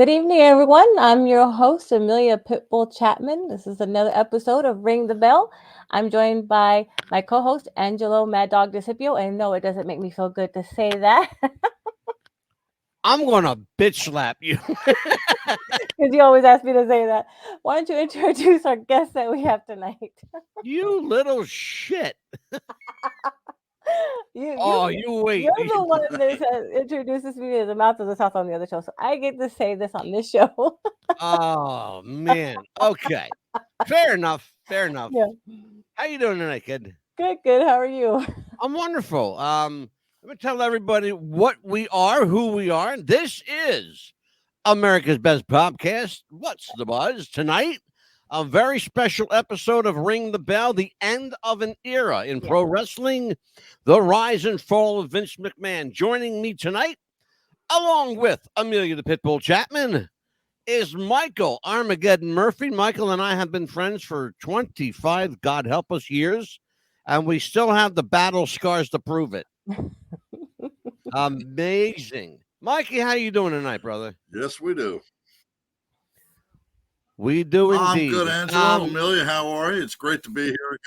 Good evening, everyone. I'm your host, Amelia Pitbull Chapman. This is another episode of Ring the Bell. I'm joined by my co-host, Angelo Mad Dog DeCipio. And no, it doesn't make me feel good to say that I'm gonna bitch slap you. because you always ask me to say that. Why don't you introduce our guest that we have tonight? You little shit. you, Oh, you, you wait. you're the one that introduces me as the mouth of the South on the other show, so I get to say this on this show. Oh man. Okay. Fair enough. Fair enough. Yeah, How you doing tonight, kid? good, good. How are you? I'm wonderful. Let me tell everybody what we are, who we are. This is America's Best Podcast. What's the buzz tonight? A very special episode of Ring the Bell, the end of an era in pro wrestling, the rise and fall of Vince McMahon. Joining me tonight, along with Amelia the Pitbull Chapman, is Michael Armageddon Murphy. Michael and I have been friends for 25, God help us, years, and we still have the battle scars to prove it. Amazing. Mikey, how you doing tonight, brother? Yes, we do. We do indeed. I'm good, Angelo. Amelia, how are you? It's great to be here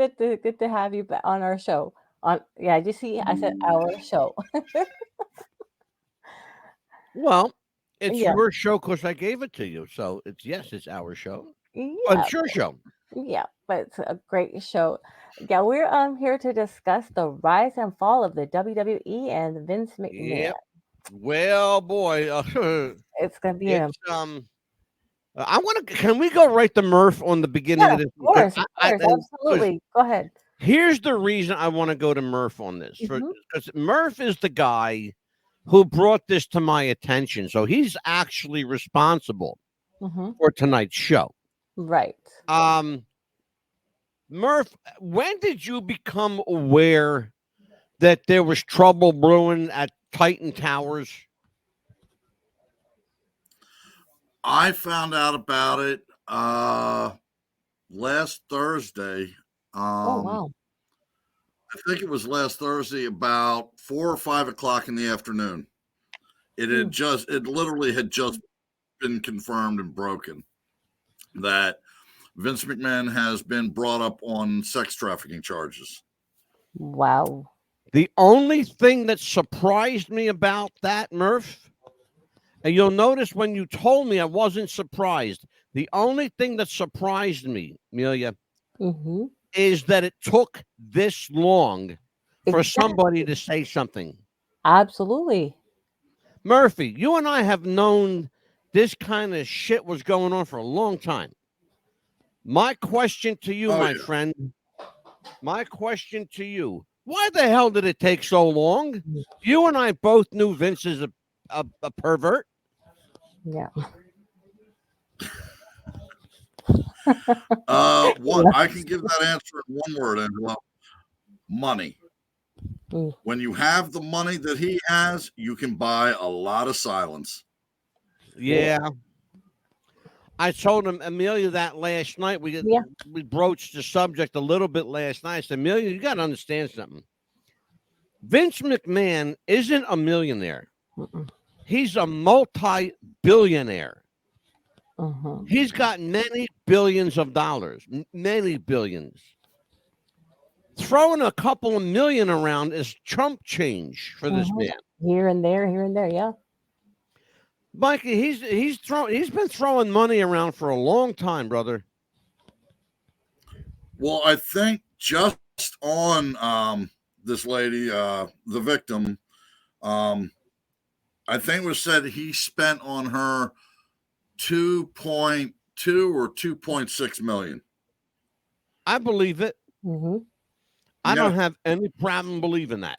again. Good to have you on our show. You see, I said our show. Well, it's Yeah. your show because I gave it to you. So it's our show. Yeah, It's your show. yeah, but it's a great show. Yeah, we're here to discuss the rise and fall of the WWE and Vince McMahon. Yep. Well, boy, It's gonna be a I want to. Can we go right to Murph on the beginning of this? of course, absolutely. Go ahead. Here's the reason I want to go to Murph on this, Mhm. because Murph is the guy who brought this to my attention. So he's actually responsible Mhm. for tonight's show. Right. Murph, when did you become aware that there was trouble brewing at Titan Towers? I found out about it last Thursday. Oh wow. I think it was last Thursday about 4 or 5 o'clock in the afternoon. It literally had just been confirmed and broken that Vince McMahon has been brought up on sex trafficking charges. Wow. The only thing that surprised me about that, Murph, and you'll notice when you told me I wasn't surprised. The only thing that surprised me, Amelia, Mhm. is that it took this long for Exactly. somebody to say something. Absolutely. Murphy, you and I have known this kind of shit was going on for a long time. My question to you, friend, my question to you, why the hell did it take so long? You and I both knew Vince is a pervert. Yeah. I can give that answer in one word, Angelo. Money. Mm. When you have the money that he has, you can buy a lot of silence. Yeah. I told him, Amelia, that last night. We broached the subject a little bit last night. I said, Amelia, you got to understand something. Vince McMahon isn't a millionaire. Mm-mm. He's a multi-billionaire. Mhm. He's got many billions of dollars, many billions. Throwing a couple of million around is chump change for this man. Here and there, yeah. Mikey, he's been throwing money around for a long time, brother. Well, I think just on this lady, the victim, I think it was said he spent on her 2.2 or 2.6 million. I believe it. Mm-hmm. I don't have any problem believing that.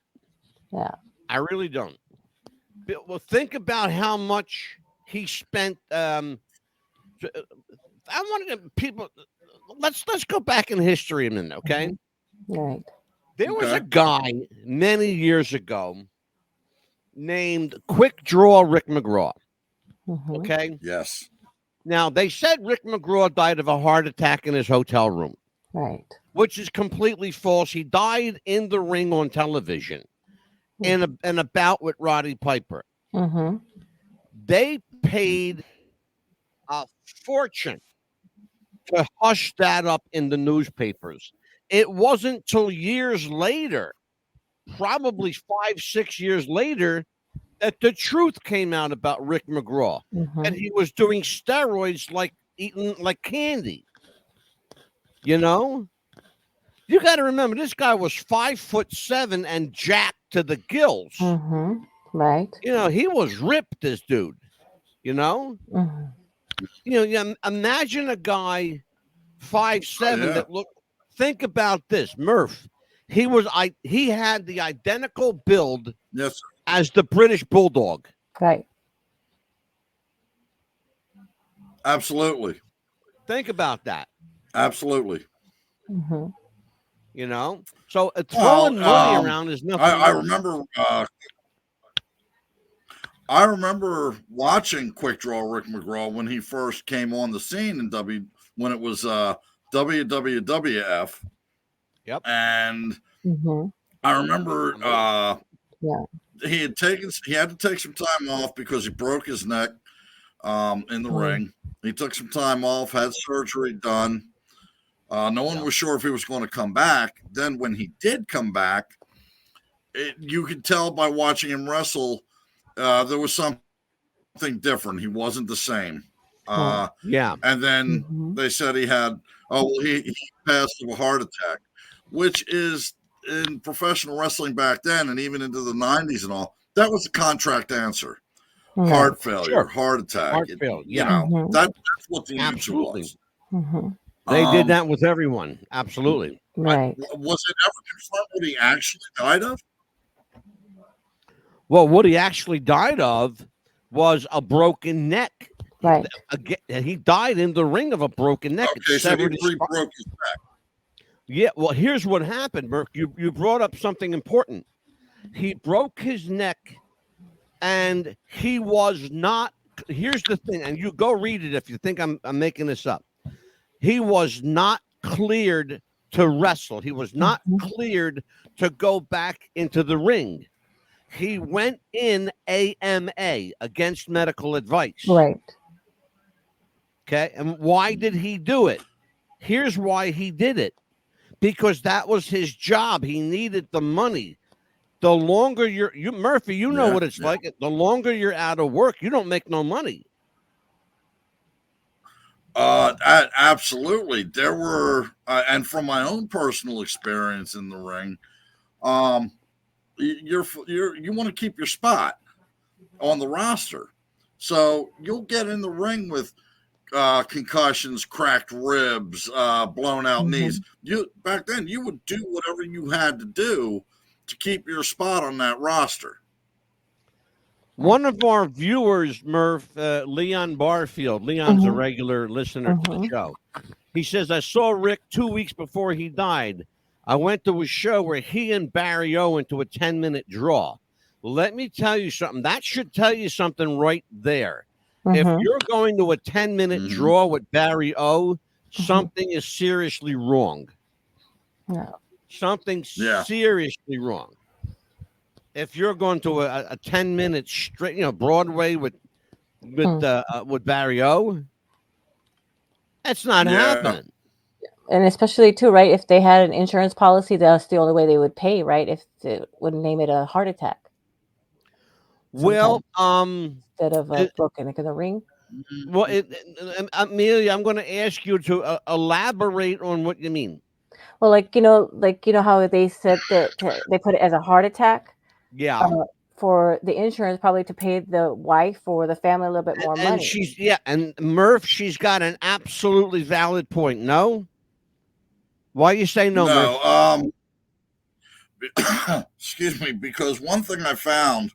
Yeah. I really don't. Well, think about how much he spent. I want to people. Let's go back in history a minute, okay? Mm-hmm. Right. There was a guy many years ago named Quick Draw Rick McGraw. Mm-hmm. Okay. Yes. Now they said Rick McGraw died of a heart attack in his hotel room. Right. Which is completely false. He died in the ring on television in a bout with Roddy Piper. Mm-hmm. They paid a fortune to hush that up in the newspapers. It wasn't till years later, probably 5, 6 years later, that the truth came out about Rick McGraw, and he was doing steroids like eating like candy. You know, you got to remember this guy was 5'7" and jacked to the gills. Right. You know, he was ripped. This dude. You know. You know, imagine a guy 5'7" that looked. Think about this, Murph. He had the identical build as the British Bulldog. Right. Absolutely. Think about that. Absolutely. You know, so throwing money around is nothing. I remember watching Quick Draw Rick McGraw when he first came on the scene in when it was WWF. Yep. And I remember he had to take some time off because he broke his neck in the ring. He took some time off, had surgery done. No one was sure if he was going to come back. Then when he did come back, you could tell by watching him wrestle, there was something different. He wasn't the same. And then they said he had, he passed of a heart attack, which is in professional wrestling back then and even into the 90s and all, that was a contract answer. Heart failure, heart attack. You know, that's what the answer was. They did that with everyone. Absolutely. Right. Was it ever confirmed what he actually died of? Well, what he actually died of was a broken neck. Right. He died in the ring of a broken neck. Okay, so he broke his neck. Yeah, well, here's what happened, Burke. You brought up something important. He broke his neck, and he was not. Here's the thing, and you go read it if you think I'm making this up. He was not cleared to wrestle. He was not cleared to go back into the ring. He went in AMA, against medical advice. Right. Okay, and why did he do it? Here's why he did it. Because that was his job. He needed the money. The longer Murphy, you know what it's like. The longer you're out of work, you don't make no money. Absolutely. There were, and from my own personal experience in the ring, you want to keep your spot on the roster, so you'll get in the ring with concussions, cracked ribs, blown out knees. Back then you would do whatever you had to do to keep your spot on that roster. One of our viewers, Murph, Leon Barfield. Leon's a regular listener to the show. He says, I saw Rick 2 weeks before he died. I went to a show where he and Barry O went to a 10-minute draw. Let me tell you something. That should tell you something right there. If you're going to a 10-minute draw with Barry O, something is seriously wrong. Something seriously wrong. If you're going to a 10-minute straight, Broadway with Barry O, that's not happening. And especially too, right? If they had an insurance policy, that's the only way they would pay, right? If they wouldn't name it a heart attack. Well, instead of a broken neck in the ring. Well, Amelia, I'm going to ask you to elaborate on what you mean. Well, like how they said that they put it as a heart attack. Yeah. For the insurance, probably to pay the wife or the family a little bit more money. And Murph, she's got an absolutely valid point. No. Why you say no, Murph? Excuse me, because one thing I found.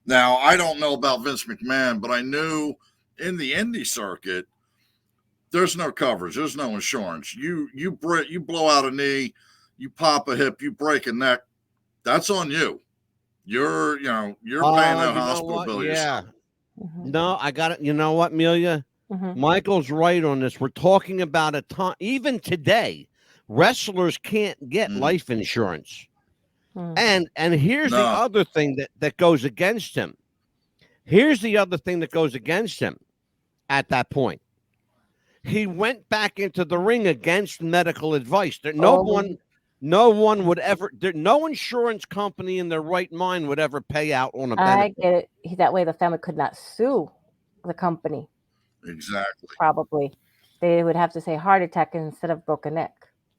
Now, I don't know about Vince McMahon, but I knew in the indie circuit, there's no coverage. There's no insurance. You blow out a knee, you pop a hip, you break a neck. That's on you. You're paying that hospital bill yourself. No, I got it. You know what, Amelia? Michael's right on this. We're talking about a time. Even today, wrestlers can't get life insurance. And here's the other thing that goes against him. Here's the other thing that goes against him at that point. He went back into the ring against medical advice. No one would ever, no insurance company in their right mind would ever pay out on a benefit. I get it. That way the family could not sue the company. Exactly. Probably. They would have to say heart attack instead of broken neck.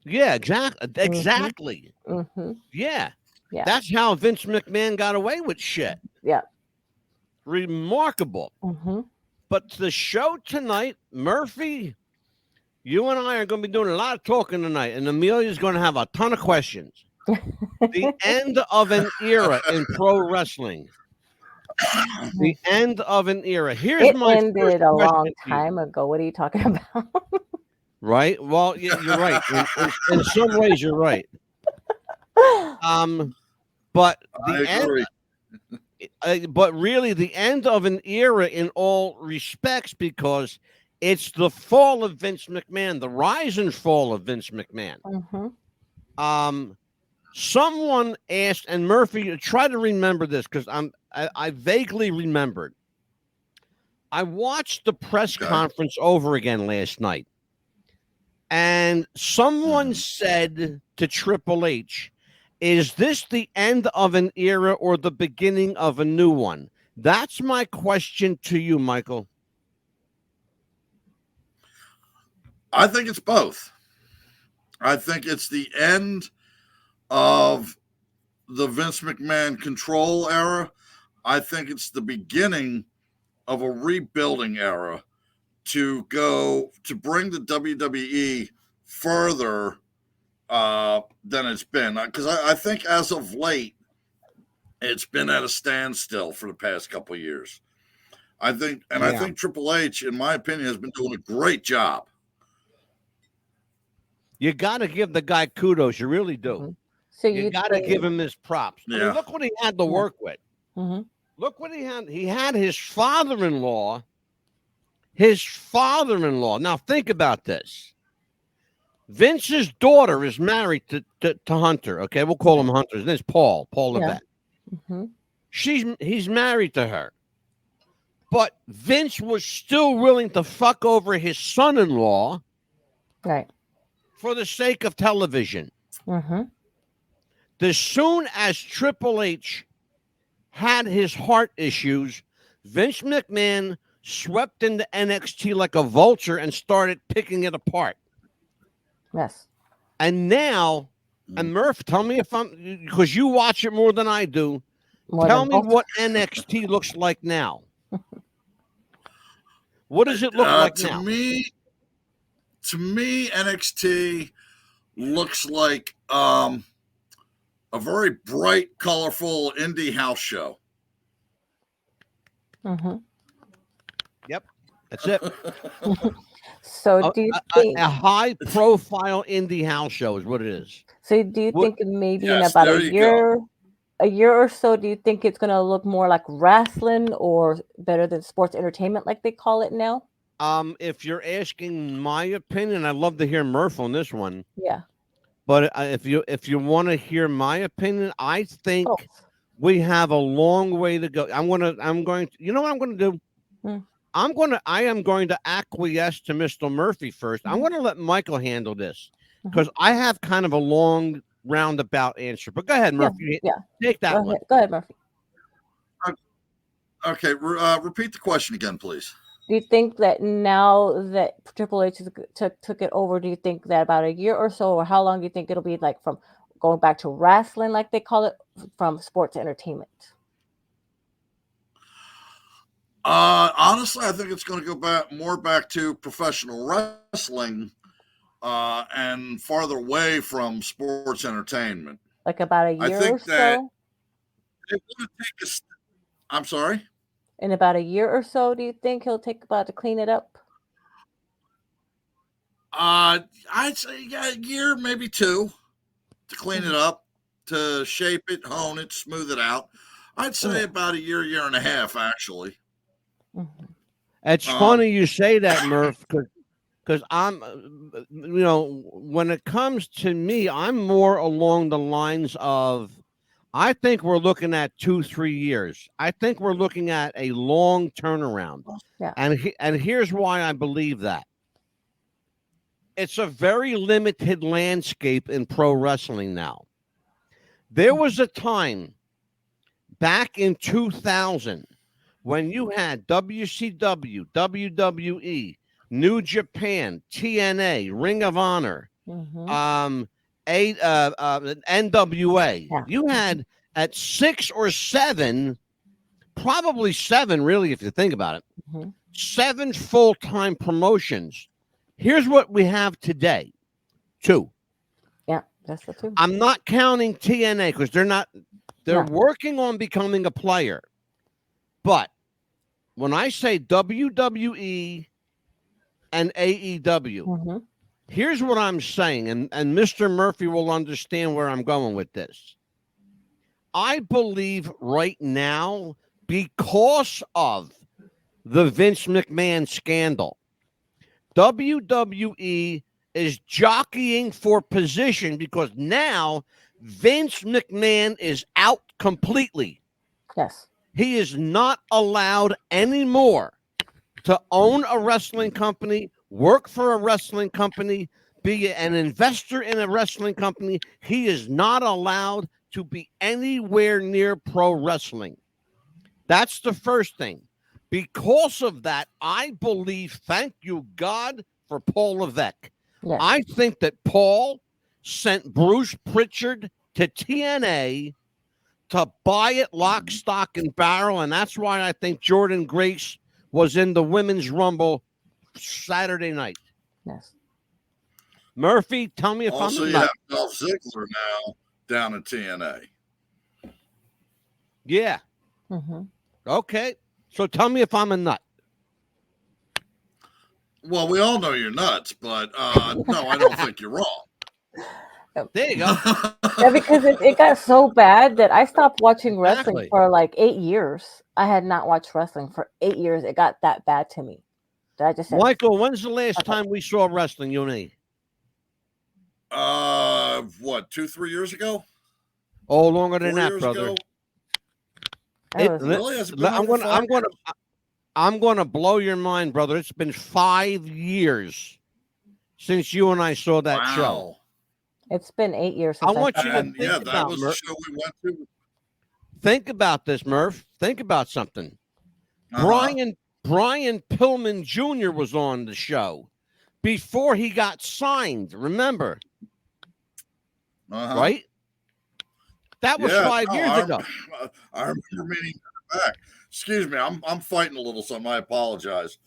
Yeah, exactly. Mm-hmm. Yeah. Yeah. That's how Vince McMahon got away with shit. Yeah. Remarkable. Mm-hmm. But the show tonight, Murphy, you and I are going to be doing a lot of talking tonight, and Amelia's going to have a ton of questions. The end of an era in pro wrestling. The end of an era. Here's it my ended a long to you. time ago. What are you talking about? Right? Well, you're right. In some ways, you're right. But the end. But really, the end of an era in all respects, because it's the fall of Vince McMahon, the rise and fall of Vince McMahon. Mm-hmm. Someone asked, and Murphy, try to remember this because I vaguely remembered. I watched the press conference over again last night, and someone said to Triple H, "Is this the end of an era or the beginning of a new one?" That's my question to you, Michael. I think it's both. I think it's the end of the Vince McMahon control era. I think it's the beginning of a rebuilding era to bring the WWE further than it's been. Because I think as of late, it's been at a standstill for the past couple of years. I think Triple H, in my opinion, has been doing a great job. You got to give the guy kudos. You really do. Mm-hmm. So you got to give him his props. Yeah. I mean, look what he had to work with. Mm-hmm. Look what he had. He had his father-in-law. His father-in-law. Now think about this. Vince's daughter is married to Hunter. Okay, we'll call him Hunter. His name's Paul Levesque. Mm-hmm. He's married to her. But Vince was still willing to fuck over his son-in-law, right, for the sake of television. Mm-hmm. As soon as Triple H had his heart issues, Vince McMahon swept into NXT like a vulture and started picking it apart. Yes. And now, and Murph, tell me if I'm, because you watch it more than I do, tell me what NXT looks like now. What does it look like now? To me, NXT looks like a very bright, colorful indie house show. Mm-hmm. Yep, that's it. So do you think a high-profile indie house show is what it is? So do you think maybe in about a year or so, do you think it's going to look more like wrestling or better than sports entertainment like they call it now? If you're asking my opinion, I'd love to hear Murph on this one. Yeah. But if you want to hear my opinion, I think we have a long way to go. I'm going to, you know what I'm going to do? I am going to acquiesce to Mr. Murphy first. I'm going to let Michael handle this because I have kind of a long roundabout answer. But go ahead, Murphy. Yeah. Take that one. Go ahead, Murphy. Okay. Repeat the question again, please. Do you think that now that Triple H took it over, do you think that about a year or so, or how long do you think it'll be like from going back to wrestling, like they call it, from sports entertainment? Honestly, I think it's going to go back to professional wrestling and farther away from sports entertainment. Like about a year or so? I'm sorry? In about a year or so, do you think he'll take about to clean it up? I'd say a year, maybe two, to clean it up, to shape it, hone it, smooth it out. I'd say about a year and a half, actually. It's funny you say that, Murph, because I'm, when it comes to me, I'm more along the lines of I think we're looking at 2-3 years. I think we're looking at a long turnaround. Yeah. And here's why I believe that. It's a very limited landscape in pro wrestling now. There was a time back in 2000 when you had WCW, WWE, New Japan, TNA, Ring of Honor, NWA. Yeah. You had at 6 or 7, probably 7, really, if you think about it, 7 full-time promotions. Here's what we have today. 2. Yeah, that's the 2. I'm not counting TNA because they're working on becoming a player. But when I say WWE and AEW, here's what I'm saying, and Mr. Murphy will understand where I'm going with this. I believe right now, because of the Vince McMahon scandal, WWE is jockeying for position because now Vince McMahon is out completely. Yes. He is not allowed anymore to own a wrestling company, work for a wrestling company, be an investor in a wrestling company. He is not allowed to be anywhere near pro wrestling. That's the first thing. Because of that, I believe, thank you, God, for Paul Levesque. Yes. I think that Paul sent Bruce Pritchard to TNA to buy it lock, stock, and barrel, and that's why I think Jordan Grace was in the Women's Rumble Saturday night. Yes. Murphy, tell me if also, I'm you not. have Dolph Ziggler now down at TNA. Yeah. Okay. So tell me if I'm a nut. Well, we all know you're nuts, but no, I don't think you're wrong. There you go. Yeah, because it got so bad that I stopped watching wrestling Exactly. for like 8 years. I had not watched wrestling for 8 years. It got that bad to me. That I just said, Michael, when's the last time we saw wrestling, you and me? What, 2-3 years ago? Oh, longer than 4 that, years brother. ago? Really? Has it been over 5 years? I'm gonna blow your mind, brother. It's been 5 years since you and I saw that show. It's been 8 years since I want you to And think yeah, about that was the Murph. show we went to. Think about this, Murph. Think about something. Brian Pillman Jr. was on the show before he got signed. Remember? Right? That was 5 years ago. I remember meeting her back. Excuse me, I'm fighting a little something. I apologize.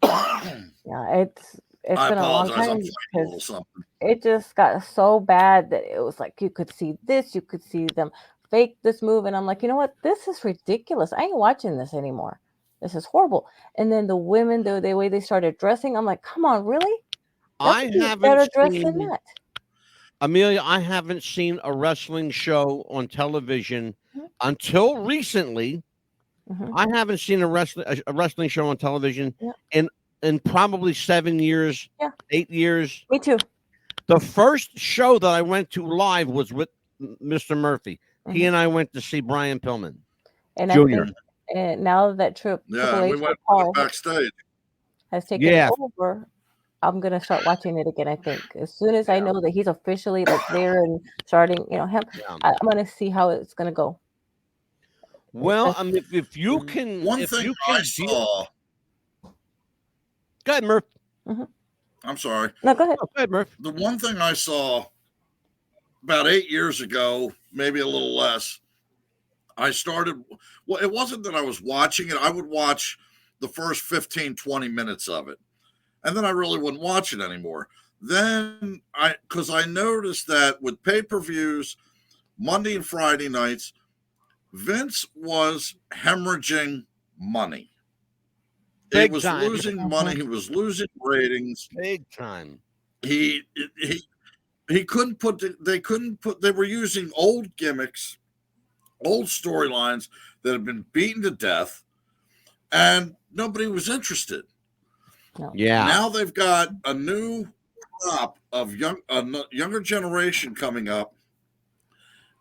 Yeah, it's been a long I'm time fighting a little because something. it just got so bad that it was like you could see this, you could see them fake this move, and I'm like, you know what? This is ridiculous. I ain't watching this anymore. This is horrible. And then the women, the way they started dressing, I'm like, come on, really? I Better haven't dressed than seen that. Amelia. I haven't seen a wrestling show on television until recently. I haven't seen a wrestling show on television in probably 7 years, 8 years. Me too. The first show that I went to live was with Mr. Murphy. He and I went to see Brian Pillman And Jr. I think now that Triple we H went Paul backstage. has taken over, I'm gonna start watching it again. I think as soon as I know that he's officially like there and starting, him, I'm gonna see how it's gonna go. Well, I mean, if you can, One thing I saw. Go ahead, Murph. I'm sorry. No, go ahead. Go ahead, Murph. The one thing I saw about 8 years ago, maybe a little less, I started. Well, it wasn't that I was watching it. I would watch the first 15, 20 minutes of it. And then I really wouldn't watch it anymore. Then because I noticed that with pay-per-views, Monday and Friday nights, Vince was hemorrhaging money. He was losing money. He was losing ratings. Big time. He couldn't put. They couldn't put. They were using old gimmicks, old storylines that had been beaten to death, and nobody was interested. No. Yeah. Now they've got a new crop of younger generation coming up,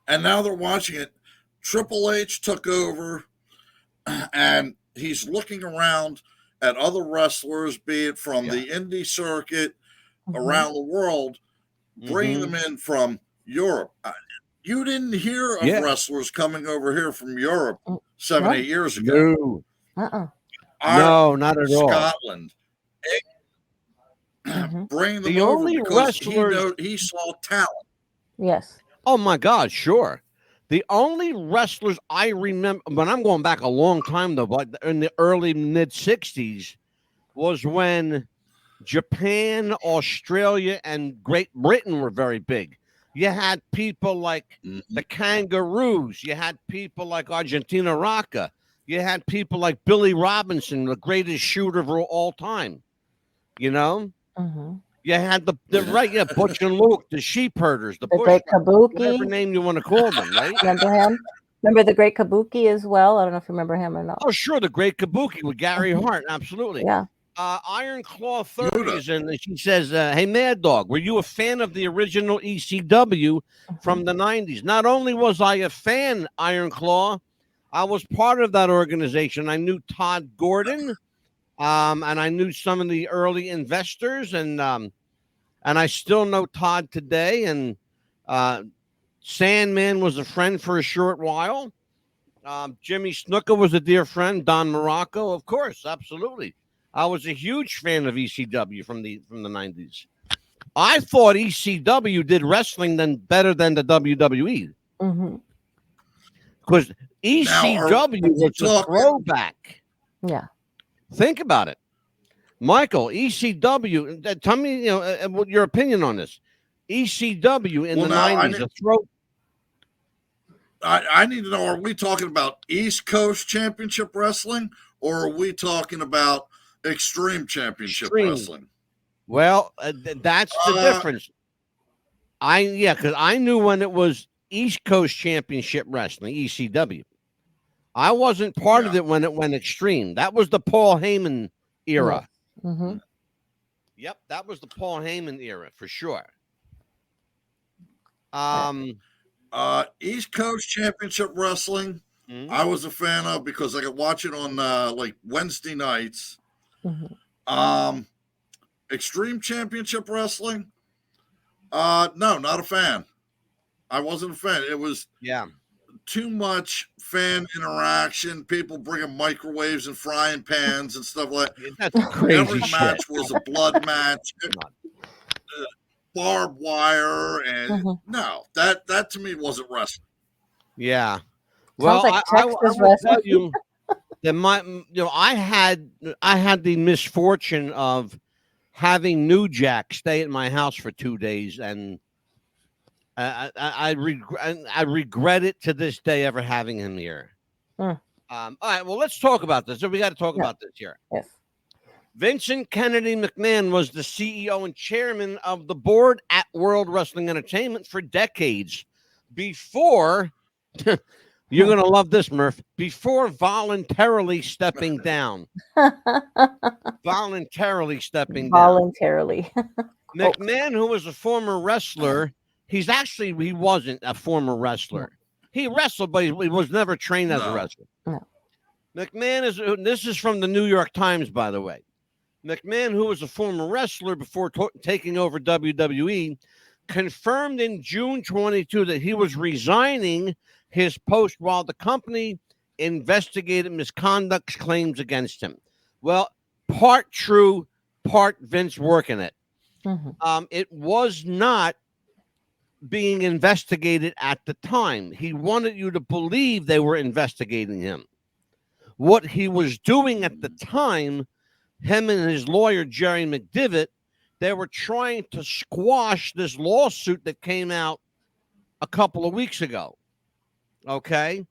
And now they're watching it. Triple H took over, and he's looking around at other wrestlers, be it from the indie circuit around the world, bringing them in from Europe. You didn't hear of wrestlers coming over here from Europe 7-8 years ago. No. No, not at all. Scotland. Bring them the over only because wrestlers... he saw talent. Yes. Oh my God, sure. The only wrestlers I remember, but I'm going back a long time though, but in the early mid 60s was when Japan, Australia, and Great Britain were very big. You had people like the Kangaroos. You had people like Argentina Rocca. You had people like Billy Robinson, the greatest shooter of all time. You know? You had the Butch and Luke, the sheep herders, the Great Kabuki, whatever name you want to call them, right? Remember him? Remember the Great Kabuki as well? I don't know if you remember him or not. Oh, sure, the Great Kabuki with Gary Hart, absolutely. Yeah. Iron Claw 30 is in, and she says, "Hey, Mad Dog, were you a fan of the original ECW from the '90s?" Not only was I a fan, Iron Claw, I was part of that organization. I knew Todd Gordon, and I knew some of the early investors, and I still know Todd today. And Sandman was a friend for a short while. Jimmy Snuka was a dear friend. Don Morocco, of course, absolutely. I was a huge fan of ECW from the '90s. I thought ECW did wrestling better than the WWE. Because ECW was a throwback. Yeah. Think about it. Michael, ECW, tell me what your opinion on this. ECW in the 90s. I need to know, are we talking about East Coast Championship Wrestling, or are we talking about Extreme Championship Wrestling? Well, that's the difference. Because I knew when it was East Coast Championship Wrestling, ECW. I wasn't part of it when it went Extreme. That was the Paul Heyman era. Yep, that was the Paul Heyman era for sure. East Coast Championship Wrestling, I was a fan of because I could watch it on like Wednesday nights. Extreme Championship Wrestling, no, not a fan. I wasn't a fan. It was too much fan interaction, people bringing microwaves and frying pans and stuff like that. That's crazy. Every match was a blood match, barbed wire, and no, that to me wasn't wrestling. Yeah. Well, like I will tell you that I had the misfortune of having New Jack stay at my house for 2 days, and I regret it to this day ever having him here. All right, well, let's talk about this. So we got to talk about this here. Yes. Vincent Kennedy McMahon was the CEO and chairman of the board at World Wrestling Entertainment for decades before, you're going to love this, Murph, before voluntarily stepping down. Voluntarily stepping down. McMahon, who was a former wrestler, he wasn't a former wrestler. He wrestled, but he was never trained as a wrestler. No. McMahon this is from the New York Times, by the way. McMahon, who was a former wrestler before taking over WWE, confirmed in June 22 that he was resigning his post while the company investigated misconduct claims against him. Well, part true, part Vince working it. It was not being investigated at the time. He wanted you to believe they were investigating him. What he was doing at the time, him and his lawyer, Jerry McDivitt, they were trying to squash this lawsuit that came out a couple of weeks ago. Okay?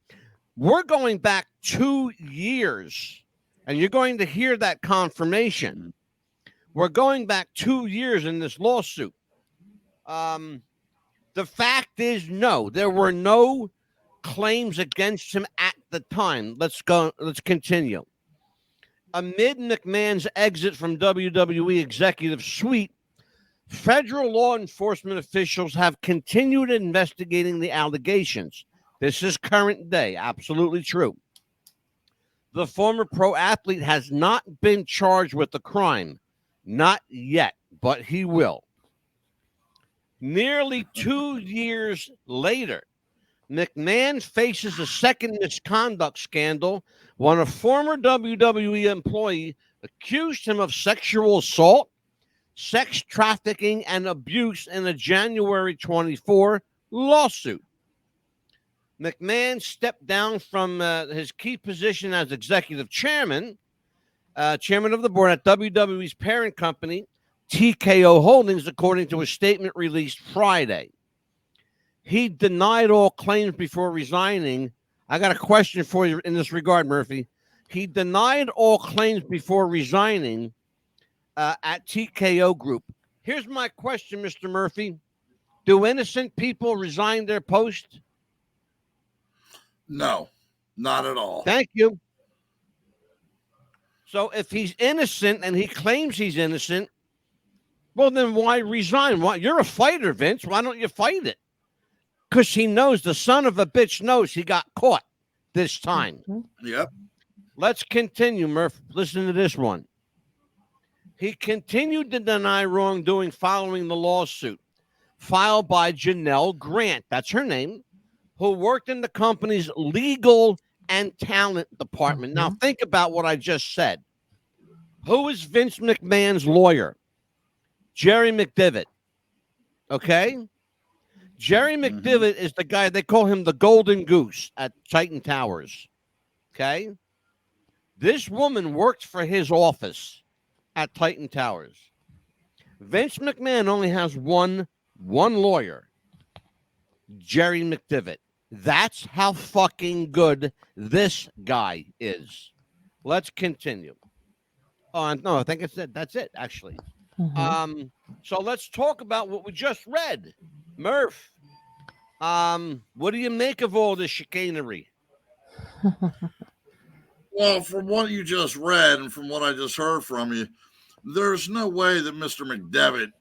We're going back 2 years, and you're going to hear that confirmation. We're going back 2 years in this lawsuit. The fact is, no, there were no claims against him at the time. Let's continue. Amid McMahon's exit from WWE executive suite, Federal law enforcement officials have continued investigating the allegations. This is current day, absolutely true. The former pro athlete has not been charged with the crime. Not yet, but he will. Nearly 2 years later, McMahon faces a second misconduct scandal when a former WWE employee accused him of sexual assault, sex trafficking, and abuse in a January 24 lawsuit. McMahon stepped down from his key position as executive chairman of the board at WWE's parent company, TKO Holdings, according to a statement released Friday. He denied all claims before resigning. I got a question for you in this regard, Murphy. He denied all claims before resigning at TKO Group. Here's my question, Mr. Murphy. Do innocent people resign their post? No, not at all. Thank you. So if he's innocent and he claims he's innocent, well, then why resign? Why? You're a fighter, Vince. Why don't you fight it? Because he knows, the son of a bitch knows he got caught this time. Yep. Let's continue, Murph. Listen to this one. He continued to deny wrongdoing following the lawsuit filed by Janelle Grant, that's her name, who worked in the company's legal and talent department. Now, think about what I just said. Who is Vince McMahon's lawyer? Jerry McDevitt. Okay? Jerry McDevitt is the guy, they call him the Golden Goose at Titan Towers. Okay? This woman worked for his office at Titan Towers. Vince McMahon only has one lawyer, Jerry McDevitt. That's how fucking good this guy is. Let's continue. Oh, no, I think that's it, actually. So let's talk about what we just read. Murph, what do you make of all this chicanery? Well, from what you just read and from what I just heard from you, there's no way that Mr. McDevitt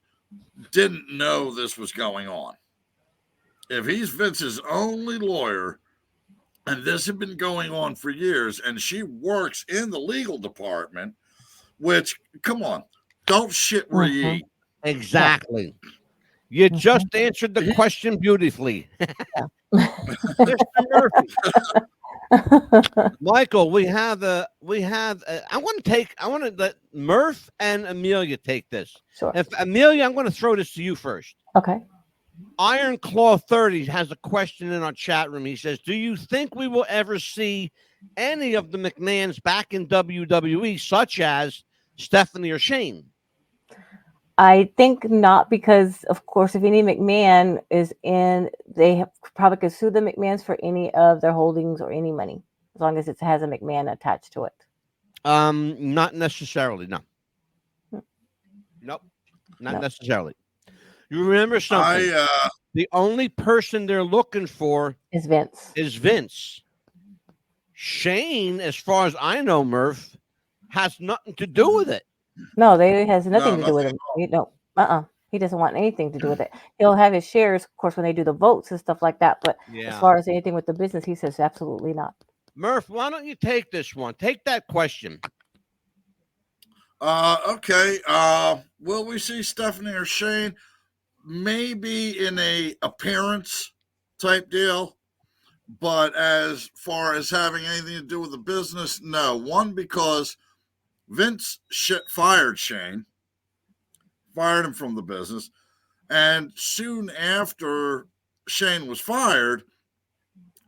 didn't know this was going on. If he's Vince's only lawyer, and this had been going on for years, and she works in the legal department, which, come on, don't shit where you eat. Exactly. You just answered the question beautifully. Mr. Murphy. Michael, I want to let Murph and Amelia take this. Sure. If Amelia, I'm going to throw this to you first. Okay. Iron Claw 30 has a question in our chat room. He says, do you think we will ever see any of the McMahons back in WWE, such as Stephanie or Shane? I think not, because, of course, if any McMahon is in, they probably could sue the McMahons for any of their holdings or any money, as long as it has a McMahon attached to it. Not necessarily, no. Nope, not necessarily. You remember something? The only person they're looking for is Vince. Shane, as far as I know, Murph, has nothing to do with it. No, they has nothing to do with it. He doesn't want anything to do with it. He'll have his shares, of course, when they do the votes and stuff like that. But as far as anything with the business, he says absolutely not. Murph, why don't you take this one? Take that question. Okay. Will we see Stephanie or Shane? Maybe in a appearance type deal. But as far as having anything to do with the business, no. One, because Vince fired Shane, fired him from the business, and soon after Shane was fired,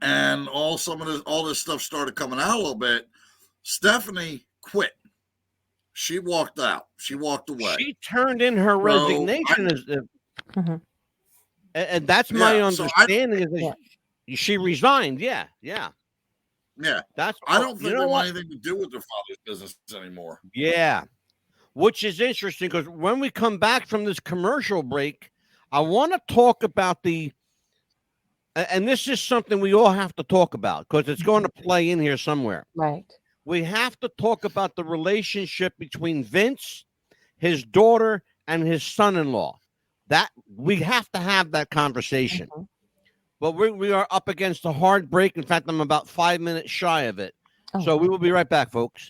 and all this stuff started coming out a little bit, Stephanie quit. She walked out. She walked away. She turned in her resignation, and that's my understanding. She resigned. Yeah. That's. I don't think they want anything to do with their father's business anymore. Yeah, which is interesting, because when we come back from this commercial break, I want to talk about and this is something we all have to talk about, because it's going to play in here somewhere. Right. We have to talk about the relationship between Vince, his daughter, and his son-in-law. That we have to have that conversation. Mhm. But we are up against a hard break. In fact, I'm about 5 minutes shy of it. Oh, So we will be right back, folks.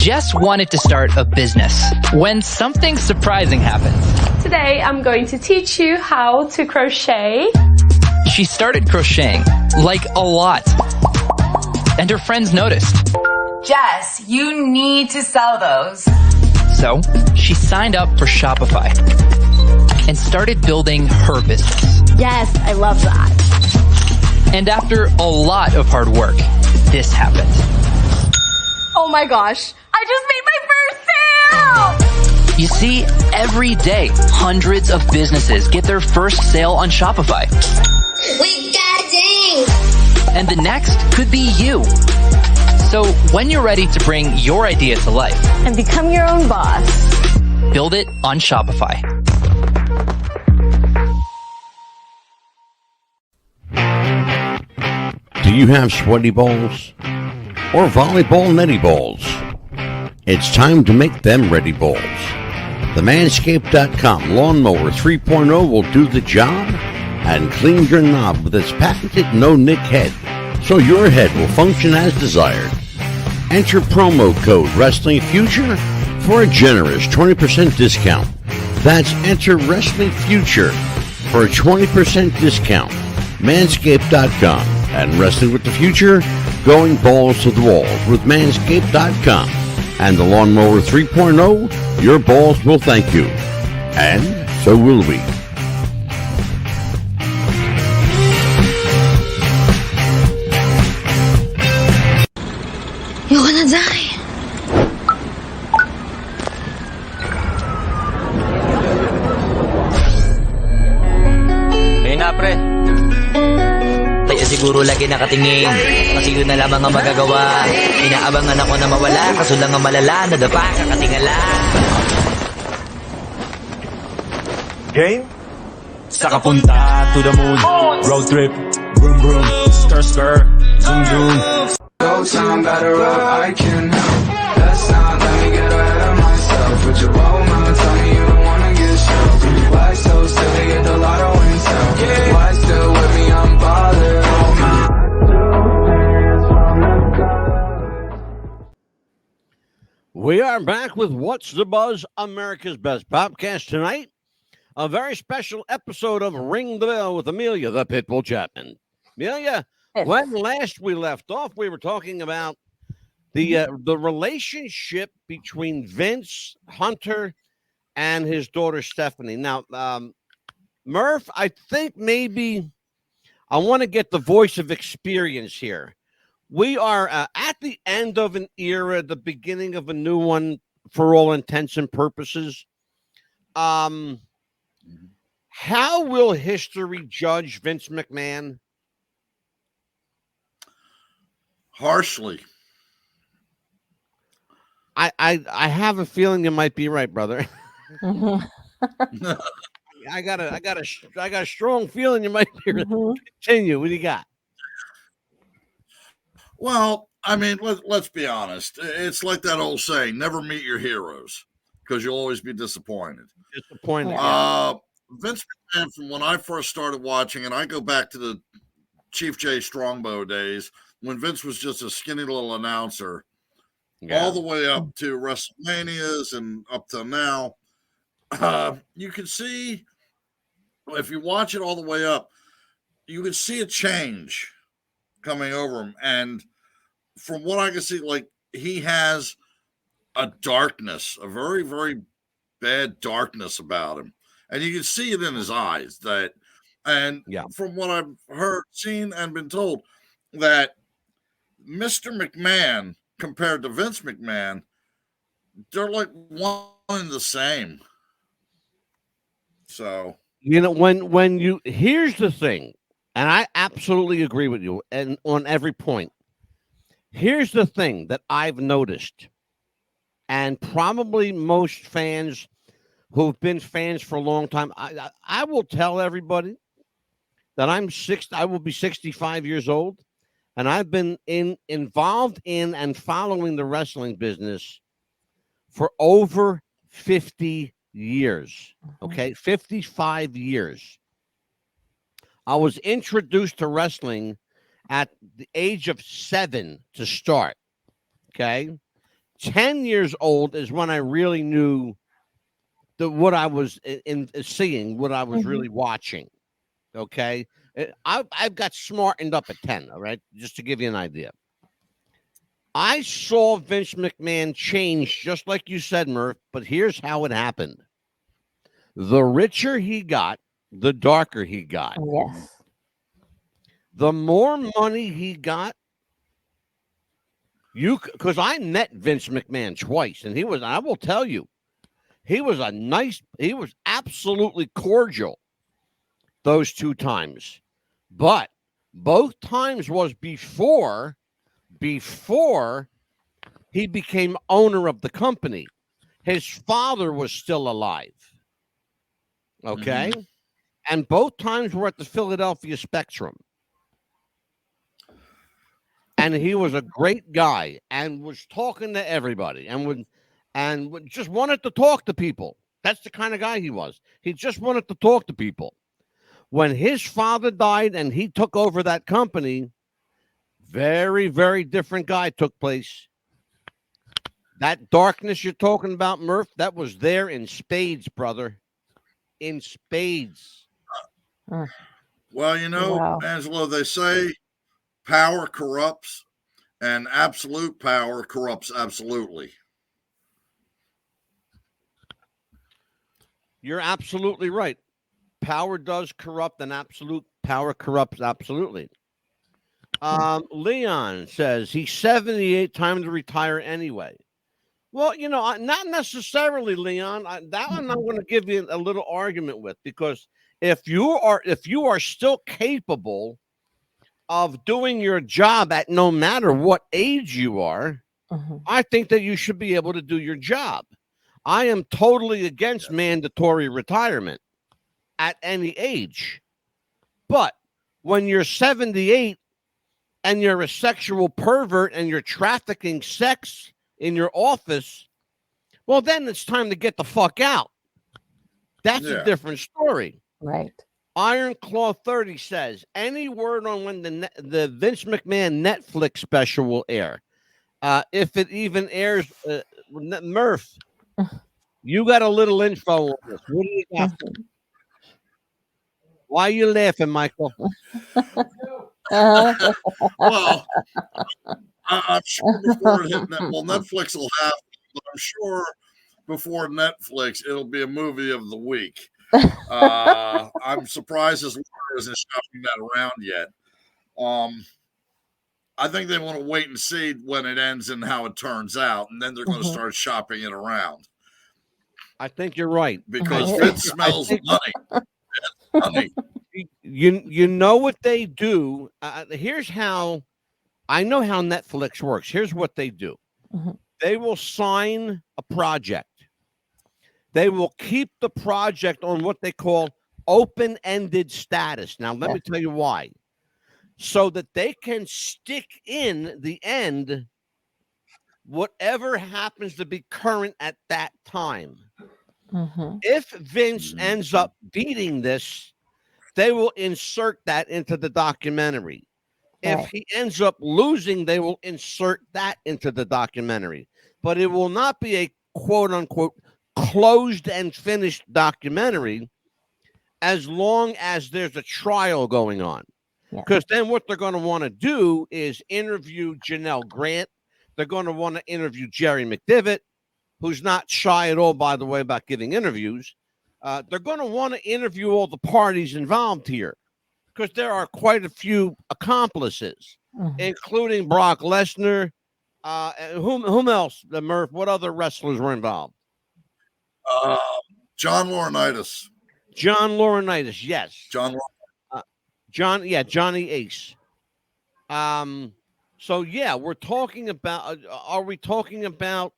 Jess wanted to start a business when something surprising happened. Today I'm going to teach you how to crochet. She started crocheting, like a lot. And her friends noticed. Jess, you need to sell those. So she signed up for Shopify and started building her business. Yes, I love that. And after a lot of hard work, this happened. Oh my gosh, I just made my first sale! You see, every day, hundreds of businesses get their first sale on Shopify. We got ding! And the next could be you. So when you're ready to bring your idea to life And become your own boss. build it on Shopify. Do you have sweaty balls or volleyball netty balls? It's time to make them ready balls. The Manscaped.com Lawnmower 3.0 will do the job and clean your knob with its patented no-nick head, so your head will function as desired. Enter promo code Wrestling Future for a generous 20% discount. That's enter Wrestling Future for a 20% discount. Manscaped.com and Wrestling with the Future, going balls to the walls with Manscaped.com and the Lawnmower 3.0. Your balls will thank you, and so will we. You're gonna die. Ayun na, pre. Kaya siguro lagi nakatingin. Kasi yun na lamang ang magagawa. Inaabangan ako na mawala. Kaso lang ang malala. Nadapa, kakatingala. Game? Sa kapunta to the moon. Road trip. Vroom vroom. Skr skr. Zoom zoom. No time, better up, I can help. Let's not let me get ahead of myself. With your bow mama, tell me you don't wanna get shelled. Why so silly, get the lotto and sell. Why still with me, I'm bothered. Oh my. We are back with What's the Buzz, America's Best Podcast tonight. A very special episode of Ring the Bell with Amelia, the Pitbull Chapman. Amelia, Yes. when last we left off, we were talking about the relationship between Vince Hunter and his daughter Stephanie. Now, Murph, I think maybe I want to get the voice of experience here. We are at the end of an era, the beginning of a new one for all intents and purposes. How will history judge Vince McMahon? Harshly. I have a feeling you might be right, brother. Mhm. I got a strong feeling you might be right. Mhm. Continue. What do you got? Well, I mean, let's be honest. It's like that old saying, never meet your heroes, because you'll always be disappointed. Disappointing. Vince McMahon, from when I first started watching, and I go back to the Chief J Strongbow days, when Vince was just a skinny little announcer, all the way up to WrestleManias and up to now, you can see, if you watch it all the way up, you can see a change coming over him. And from what I can see, like, he has a darkness, a very, very bad darkness about him. And you can see it in his eyes from what I've heard, seen, and been told, that Mr. McMahon compared to Vince McMahon, they're like one and the same. So, you know, when you, here's the thing, and I absolutely agree with you, and on every point. Here's the thing that I've noticed, and probably most fans who've been fans for a long time. I will tell everybody that I will be 65 years old, and I've been involved in and following the wrestling business for over 50 years. Okay, 55 years. I was introduced to wrestling at the age of 7 to start. Okay, 10 years old is when I really knew what I was seeing, what I was really watching. Okay, I've got smartened up at 10. All right, just to give you an idea. I saw Vince McMahon change, just like you said, Murph. But here's how it happened: the richer he got, the darker he got. Yes. The more money he got, because I met Vince McMahon twice, and I will tell you, he was absolutely cordial those 2 times. But both times was before he became owner of the company. His father was still alive. Okay? Mm-hmm. And both times were at the Philadelphia Spectrum. And he was a great guy and was talking to everybody and just wanted to talk to people. That's the kind of guy he was. He just wanted to talk to people. When his father died and he took over that company, very, very different guy took place. That darkness you're talking about, Murph, that was there in spades, brother. In spades. Well, Wow. Angelo, they say power corrupts and absolute power corrupts absolutely. You're absolutely right. Power does corrupt, and absolute power corrupts absolutely. Leon says he's 78, time to retire anyway. Well, not necessarily, Leon. That one I'm going to give you a little argument with, because if you are still capable of doing your job at no matter what age you are, I think that you should be able to do your job. I am totally against mandatory retirement at any age. But when you're 78 and you're a sexual pervert and you're trafficking sex in your office, well, then it's time to get the fuck out. That's a different story. Right. Iron Claw 30 says, any word on when the Vince McMahon Netflix special will air? If it even airs, Murph, you got a little info on this. What do you got? Why are you laughing, Michael? Well, I'm sure before it hit Netflix will have, but I'm sure before Netflix, it'll be a movie of the week. I'm surprised his lawyer isn't shopping that around yet. I think they want to wait and see when it ends and how it turns out, and then they're going to start shopping it around. I think you're right, because Vince smells money. You know what they do? Here's how I know how Netflix works. Here's what they do. They will sign a project. They will keep the project on what they call open-ended status. Now, let me tell you why. So that they can stick in the end whatever happens to be current at that time. If Vince ends up beating this, they will insert that into the documentary. If he ends up losing, they will insert that into the documentary. But it will not be a quote-unquote closed and finished documentary as long as there's a trial going on. Because then what they're going to want to do is interview Janelle Grant. They're going to want to interview Jerry McDivitt, who's not shy at all, by the way, about giving interviews. They're going to want to interview all the parties involved here, because there are quite a few accomplices, including Brock Lesnar. Whom else, Murph? What other wrestlers were involved? John Laurinaitis. John Laurinaitis, yes. Johnny Ace. So yeah, we're talking about. Are we talking about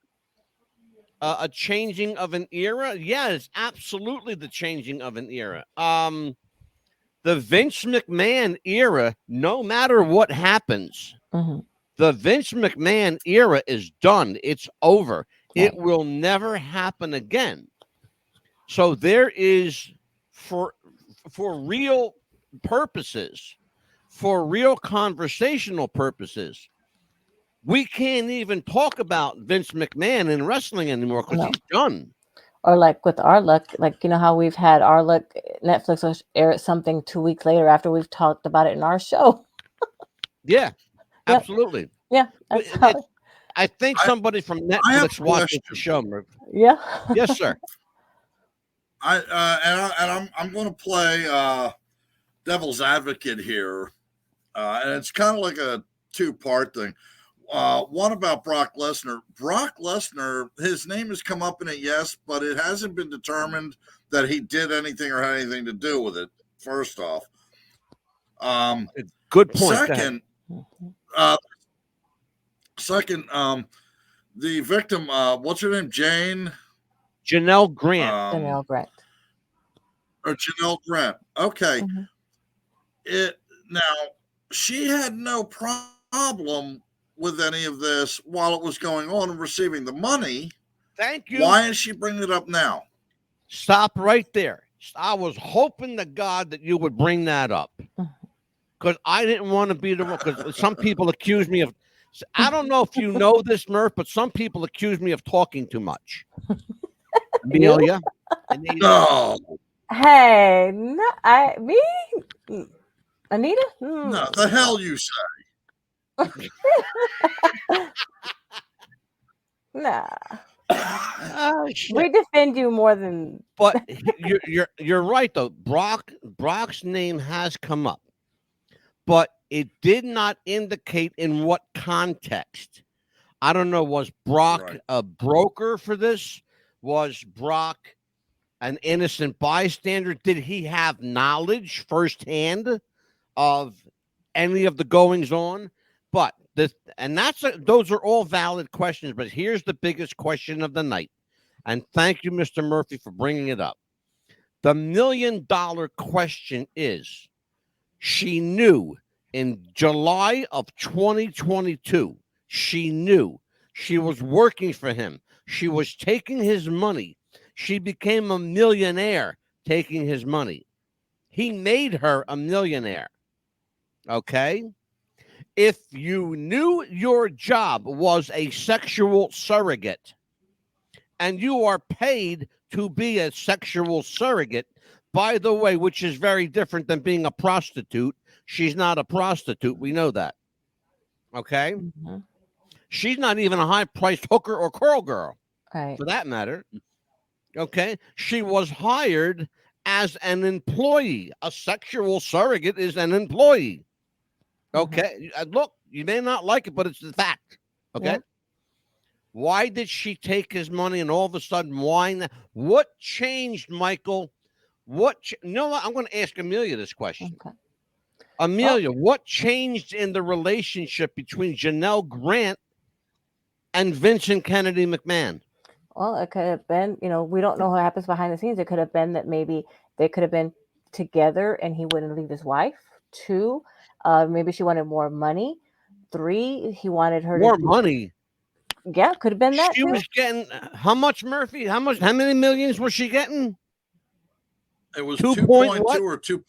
a changing of an era? Yeah, it's absolutely the changing of an era. The Vince McMahon era, no matter what happens, the Vince McMahon era is done. It's over. Right. It will never happen again. So there is, for real purposes, for real conversational purposes, we can't even talk about Vince McMahon in wrestling anymore because he's done. Or like with Our Luck, like, you know how we've had Our Luck, Netflix will air something 2 weeks later after we've talked about it in our show. Yeah, absolutely. Yeah. I think somebody from Netflix watches the show. Yeah. Yes, sir. I'm going to play devil's advocate here, and it's kind of like a two-part thing. One about Brock Lesnar. Brock Lesnar, his name has come up in it, yes, but it hasn't been determined that he did anything or had anything to do with it. First off, good point. Second, the victim, what's her name? Janelle Grant. Janelle Grant. Or Janelle Grant. Okay. Now, she had no problem with any of this while it was going on and receiving the money. Thank you. Why is she bringing it up now? Stop right there. I was hoping to God that you would bring that up, because I didn't want to be the one. Because some people accuse me of, I don't know if you know this, Murph, but some people accuse me of talking too much. Amelia? No. Hey, me? Anita? No, the hell you say. Nah. We defend you more than. But you're right though. Brock's name has come up, but it did not indicate in what context. I don't know. Was Brock a broker for this? Was Brock an innocent bystander? Did he have knowledge firsthand of any of the goings on? But those are all valid questions. But here's the biggest question of the night, and thank you, Mr. Murphy, for bringing it up. The $1 million question is: she knew in July of 2022. She knew she was working for him. She was taking his money. She became a millionaire taking his money. He made her a millionaire. Okay? If you knew your job was a sexual surrogate and you are paid to be a sexual surrogate, by the way, which is very different than being a prostitute. She's not a prostitute. We know that. Okay? Mm-hmm. She's not even a high-priced hooker or curl girl, for that matter. Okay? She was hired as an employee. A sexual surrogate is an employee. Okay, look, you may not like it, but it's the fact. Okay, yeah. Why did she take his money and all of a sudden why? What changed, Michael? You know what? I'm going to ask Amelia this question. Okay. Amelia, what changed in the relationship between Janelle Grant and Vincent Kennedy McMahon? Well, it could have been, we don't know what happens behind the scenes. It could have been that maybe they could have been together and he wouldn't leave his wife. 2, maybe she wanted more money. 3, he wanted her more money. Yeah, could have been that. She was getting how much, Murphy? How many millions was she getting? It was 2.2 or 2.6.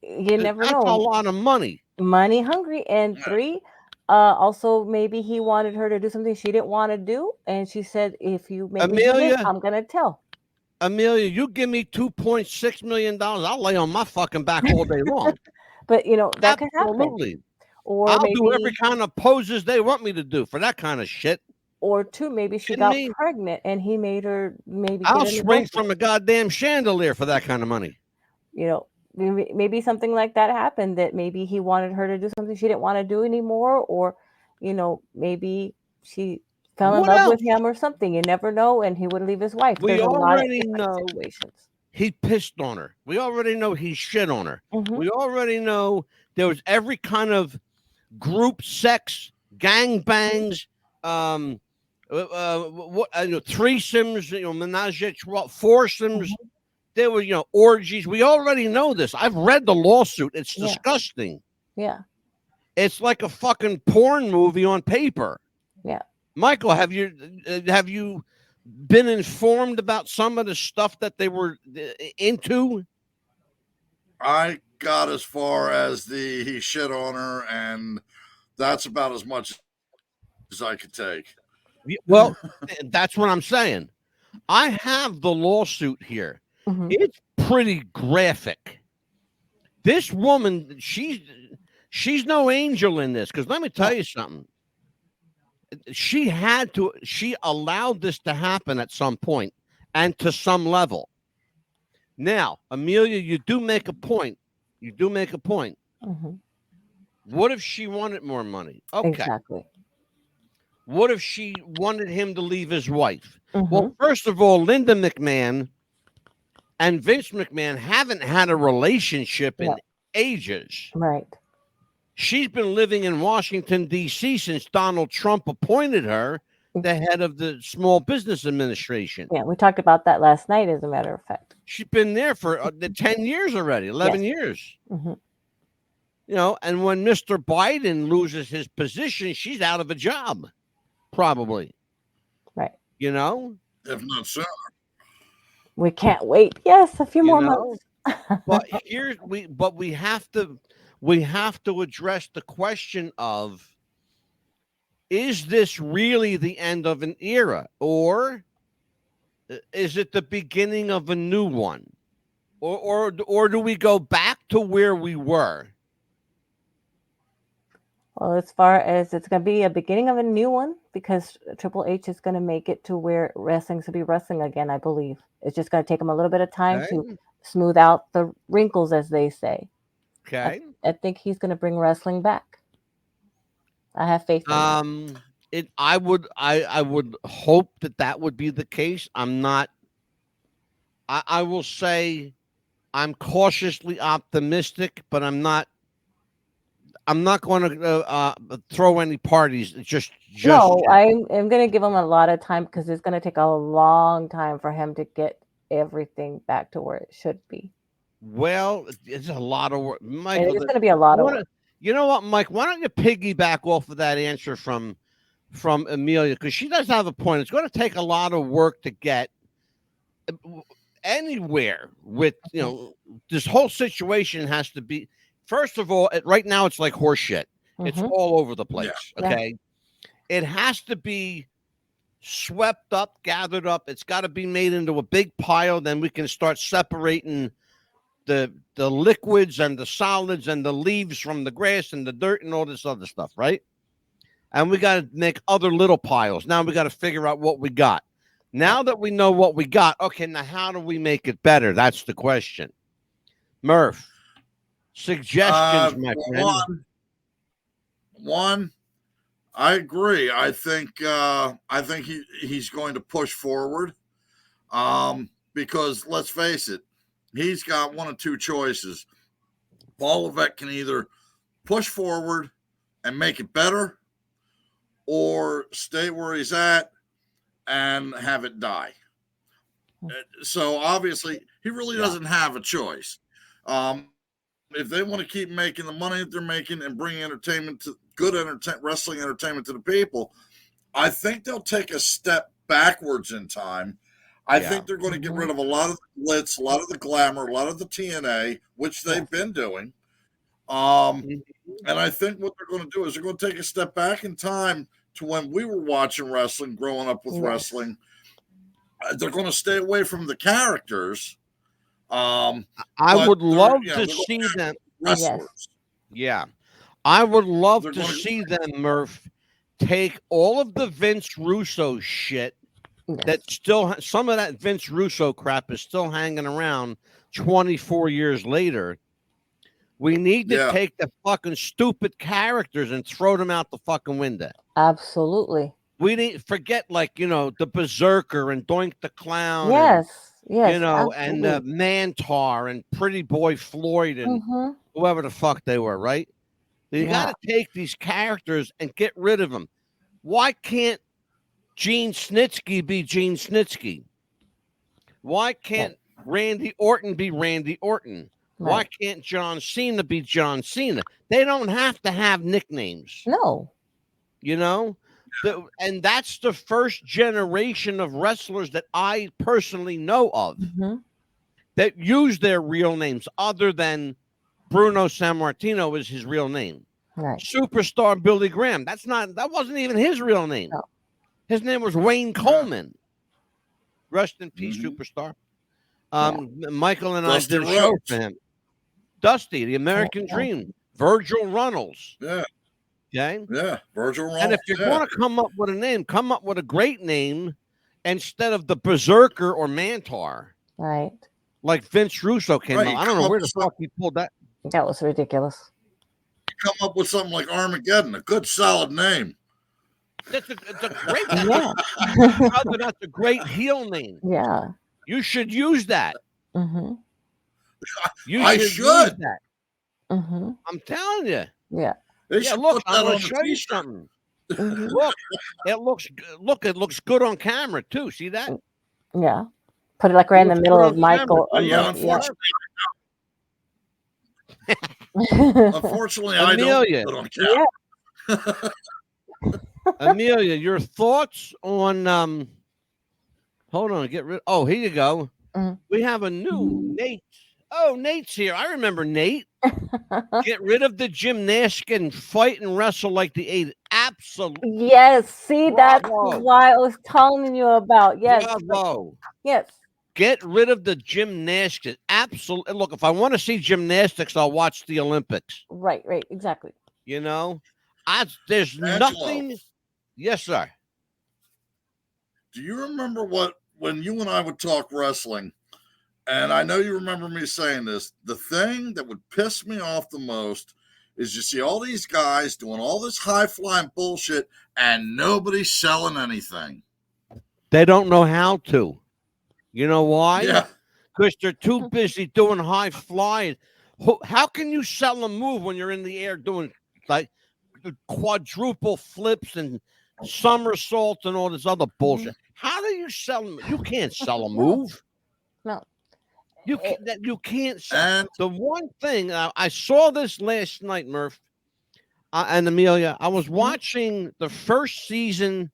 You never know. That's a lot of money. Money hungry. And 3, also maybe he wanted her to do something she didn't want to do, and she said, "If you make me do this, I'm gonna tell." Amelia, you give me $2.6 million, I'll lay on my fucking back all day long. But that can happen. Absolutely. Or I'll do every kind of poses they want me to do for that kind of shit. Or 2, maybe she got pregnant and he made her I'll swing from a goddamn chandelier for that kind of money. Maybe something like that happened, that maybe he wanted her to do something she didn't want to do anymore, or maybe she fell in love with him or something. You never know, and he would leave his wife. We already know he pissed on her. We already know he shit on her. Mm-hmm. We already know there was every kind of group sex, gangbangs, What threesomes, menage a trois, foursomes. Mhm. There were, orgies. We already know this. I've read the lawsuit. It's Yeah. disgusting. Yeah. It's like a fucking porn movie on paper. Yeah. Michael, have you been informed about some of the stuff that they were into? I got as far as he shit on her, and that's about as much as I could take. Well, that's what I'm saying. I have the lawsuit here. Mhm. It's pretty graphic. This woman, she's no angel in this, because let me tell you something. She allowed this to happen at some point and to some level. Now, Amelia, you do make a point. Mhm. What if she wanted more money? Okay. Exactly. What if she wanted him to leave his wife? Mhm. Well, first of all, Linda McMahon and Vince McMahon haven't had a relationship in ages. Right. She's been living in Washington, D.C. since Donald Trump appointed her the head of the Small Business Administration. Yeah, we talked about that last night, as a matter of fact. She's been there for 10 years already, 11 years. Mm-hmm. And when Mr. Biden loses his position, she's out of a job, probably. Right. If not sooner. We can't wait. Yes, a few more months. But we have to address the question of, is this really the end of an era, or is it the beginning of a new one, or do we go back to where we were? Well, as far as it's going to be a beginning of a new one, because Triple H is going to make it to where wrestling's to be wrestling again, I believe. It's just going to take him a little bit of time to smooth out the wrinkles, as they say. Okay. I think he's going to bring wrestling back. I have faith in that. I would hope that would be the case. I'm not. I will say I'm cautiously optimistic, but I'm not going to throw any parties. No, I'm going to give him a lot of time, because it's going to take a long time for him to get everything back to where it should be. Well, it's a lot of work, Michael. It's going to be a lot of work. You know what, Mike? Why don't you piggyback off of that answer from Amelia, because she does have a point. It's going to take a lot of work to get anywhere with this whole situation. Has to be, first of all, right now it's like horse shit. It's all over the place. Yeah. Okay. It has to be swept up, gathered up. It's got to be made into a big pile. Then we can start separating the liquids and the solids and the leaves from the grass and the dirt and all this other stuff, right? And we got to make other little piles. Now we got to figure out what we got. Now that we know what we got, okay, now how do we make it better? That's the question. Murph, suggestions, my friend. One, I agree. I think he's going to push forward, because let's face it, he's got one of two choices. Paul Levesque can either push forward and make it better, or stay where he's at and have it die. So obviously, he really doesn't have a choice. If they want to keep making the money that they're making and bring wrestling entertainment to the people, I think they'll take a step backwards in time. I think they're going to get rid of a lot of the glitz, a lot of the glamour, a lot of the TNA, which they've been doing. And I think what they're going to do is they're going to take a step back in time to when we were watching wrestling, growing up with wrestling. They're going to stay away from the characters. I would love to see them. Wrestlers. Yeah. I would love to see them, Murph, take all of the Vince Russo shit. That still, some of that Vince Russo crap is still hanging around 24 years later. We need to take the fucking stupid characters and throw them out the fucking window. Absolutely. We need forget the Berserker and Doink the Clown. Yes. And Mantar and Pretty Boy Floyd and whoever the fuck they were, right? You got to take these characters and get rid of them. Why can't Gene Snitsky be Gene Snitsky? Why can't Randy Orton be Randy Orton? Why can't John Cena be John Cena? They don't have to have nicknames. No. You know? And that's the first generation of wrestlers that I personally know of that use their real names, other than Bruno Sammartino is his real name. Right. Superstar Billy Graham. That wasn't even his real name. No. His name was Wayne Coleman. Rest in peace, superstar. Michael and Dusty I did a show Rhodes. for him. Dusty, the American Dream. Virgil Runnels. Yeah. Okay. Yeah. Virgil Runnels. And if you're going to come up with a name, come up with a great name instead of the Berserker or Mantar. Right. Like Vince Russo came Right, out. I don't know where the fuck he pulled that. That was ridiculous. Come up with something like Armageddon, a good solid name. It's a great Yeah. that's a great heel name. Yeah. You should use that. Mm-hmm. I use should. that. Mm-hmm. I'm telling you. Yeah. They Yeah, should look, put I'm that going on to the show you t-shirt. something. Mm-hmm. It looks good on camera too. See that? Yeah. Put it like right in the Looks middle good of on Michael. camera. Yeah, unfortunately, I Amelia. don't put it on camera. Amelia, your thoughts on hold on, here you go. Mhm. We have a new Nate. Oh, Nate's here. I remember Nate. Get rid of the gymnastic and fight and wrestle like the 80s. Absolutely. Yes. See, that's Bravo. why I was telling you about. Yes. Bravo. Yes. Get rid of the gymnastics. Absolutely. Look, if I want to see gymnastics, I'll watch the Olympics. Right. Right. Exactly. You know, there's Angelo. nothing. Yes, sir. Do you remember when you and I would talk wrestling? And I know you remember me saying this. The thing that would piss me off the most is you see all these guys doing all this high-flying bullshit and nobody's selling anything. They don't know how to. You know why? Yeah. Because they're too busy doing high flying. How can you sell a move when you're in the air doing like quadruple flips and somersaults and all this other bullshit? How do you sell them? You can't sell a move. No. You can't sell. And The one thing I saw this last night, Murph and Amelia. I was watching the first season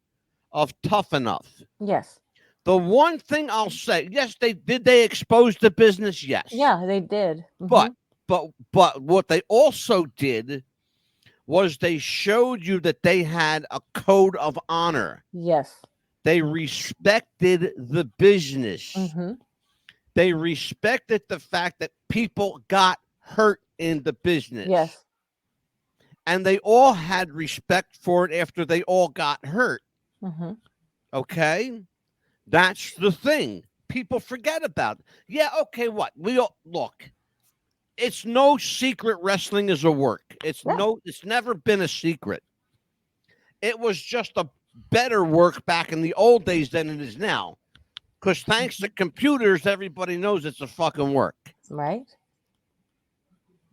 of Tough Enough. Yes. The one thing I'll say, yes, they expose the business, yes. Yeah, they did. Mhm. But what they also did was they showed you that they had a code of honor. Yes. They respected the business. Mm-hmm. They respected the fact that people got hurt in the business. Yes. And they all had respect for it after they all got hurt. Mm-hmm. Okay? That's the thing. People forget about it. Yeah, okay, what? We all look. It's no secret wrestling is a work. It's never been a secret. It was just a better work back in the old days than it is now. Because thanks to computers, everybody knows it's a fucking work. Right.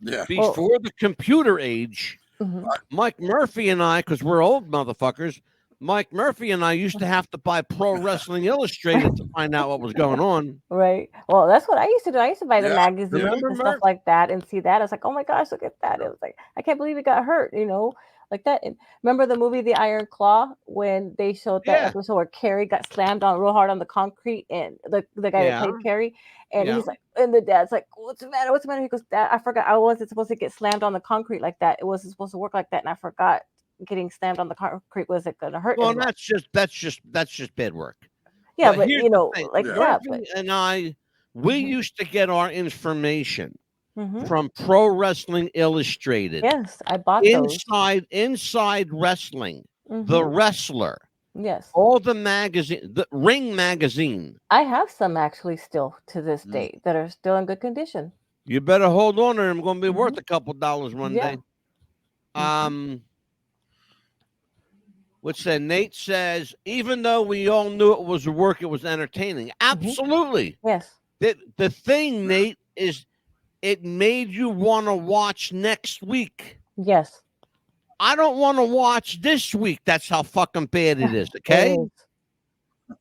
yeah. Before the computer age, Mm-hmm. Mike Murphy and I, because we're old motherfuckers, Mike Murphy and I used to have to buy Pro Wrestling Illustrated to find out what was going on. Right. Well, that's what I used to do. I used to buy the Yeah. magazines Remember, and stuff Murph? like that and see that. I was like, oh my gosh, look at that. It was like, I can't believe it got hurt, like that. And remember the movie The Iron Claw when they showed that Yeah. episode where Carrie got slammed on real hard on the concrete and the guy Yeah. that played Carrie and Yeah. he's like, and the dad's like, what's the matter? What's the matter? He goes, Dad, I forgot I wasn't supposed to get slammed on the concrete like that. It wasn't supposed to work like that. And I forgot getting slammed on the concrete wasn't going to hurt. Well, anyone." that's just bad work. Yeah, but but here's the thing. like Yeah. that. Murphy But, and I, we Mhm. used to get our information Mhm. from Pro Wrestling Illustrated. Yes, I bought those. Inside Wrestling, The Mhm. Wrestler, Yes. all the magazine, the Ring magazine. I have some actually still to this Mm. day that are still in good condition. You better hold on to them. Going to be worth Mhm. a couple dollars one Yeah. day. What's that? Nate says, even though we all knew it was work, it was entertaining. Absolutely. Yes. The thing, Nate, is it made you want to watch next week. Yes. I don't want to watch this week. That's how fucking bad it is. Okay. It is.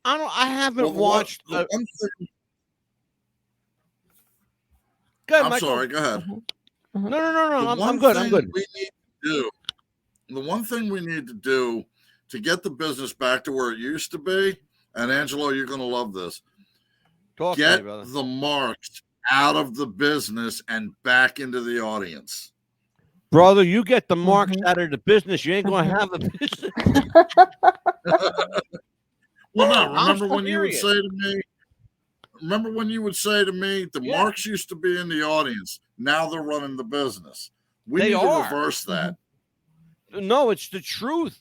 I haven't watched. The one thing, Go ahead, I'm Michael. sorry. Go ahead. No. I'm good. I'm good. We need to do, the one thing we need to do to get the business back to where it used to be, and Angelo, you're going to love this. Get the marks out of the business and back into the audience. Brother, you get the marks out of the business, you ain't going to have a business. Well, no, remember when you would say to me, the marks used to be in the audience. Now they're running the business. We need to reverse that. No, it's the truth.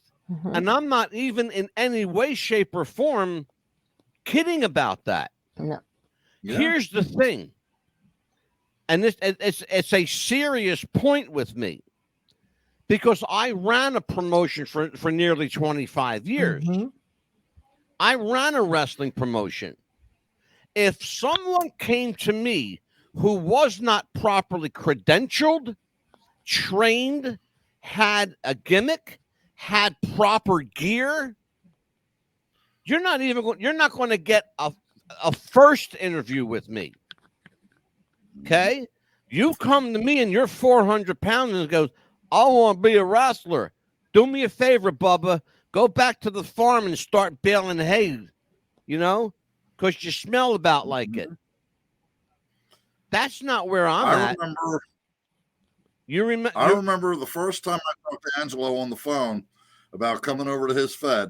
And I'm not even in any way, shape, or form kidding about that. No. Yeah. Here's the thing. And it's a serious point with me. Because I ran a promotion for nearly 25 years. I ran a wrestling promotion. If someone came to me who was not properly credentialed, trained, had a gimmick, had proper gear, you're not going to get a first interview with me. Okay? You come to me and you're 400 pounds and goes, I want to be a wrestler. Do me a favor, Bubba. Go back to the farm and start baling hay, because you smell about like it. That's not where I'm at. I remember the first time I talked to Angelo on the phone about coming over to his Fed,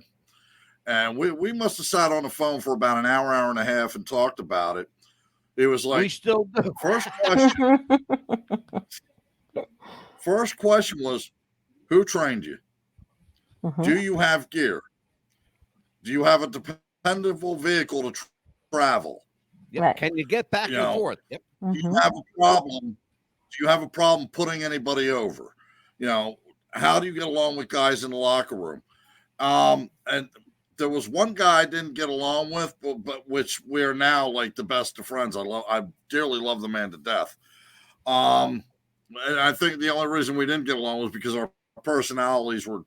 and we must have sat on the phone for about an hour and a half and talked about it. It was like, we still do. First question was, who trained you? Do you have gear? Do you have a dependable vehicle to travel? Yep. Right. Can you get back and forth? Yep. Do you have a problem? Do you have a problem putting anybody over? How do you get along with guys in the locker room? And there was one guy I didn't get along with, but which we are now like the best of friends. I dearly love the man to death. And I think the only reason we didn't get along was because our personalities were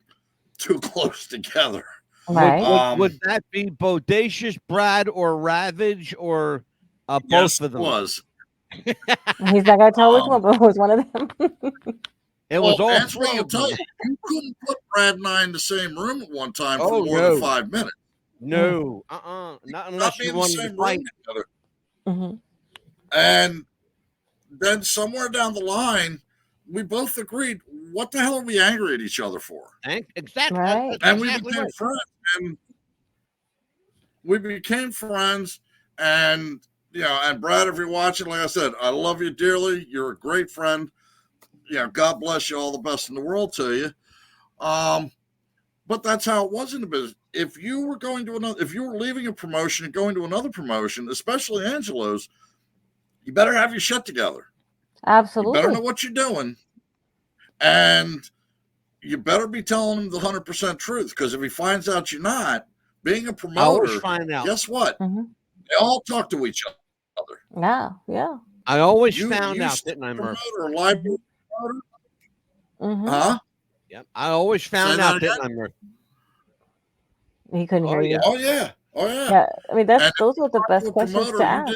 too close together. Right. Would that be Bodacious Brad or Ravage or both of them? It was. He's not going to tell which one, but it was one of them. It was all three of them. Tell you couldn't put Brad and I in the same room at one time for more than 5 minutes. No. Not unless you wanted to fight together. And then somewhere down the line, we both agreed, what the hell are we angry at each other for? Exactly. Right. And we became friends. And we became friends. And, and Brad, if you're watching, like I said, I love you dearly. You're a great friend. God bless you. All the best in the world to you. But that's how it was in the business. If you were leaving a promotion and going to another promotion, especially Angelo's, you better have your shit together. Absolutely. You better know what you're doing. And you better be telling him the 100% truth. Because if he finds out you're not, being a promoter, guess what? They all talk to each other. Yeah. I always found out, didn't I, Murph? Huh? Yep. I always found out, didn't I, Murph? He couldn't hear you. Oh, yeah. Yeah. I mean, those were the best questions to ask.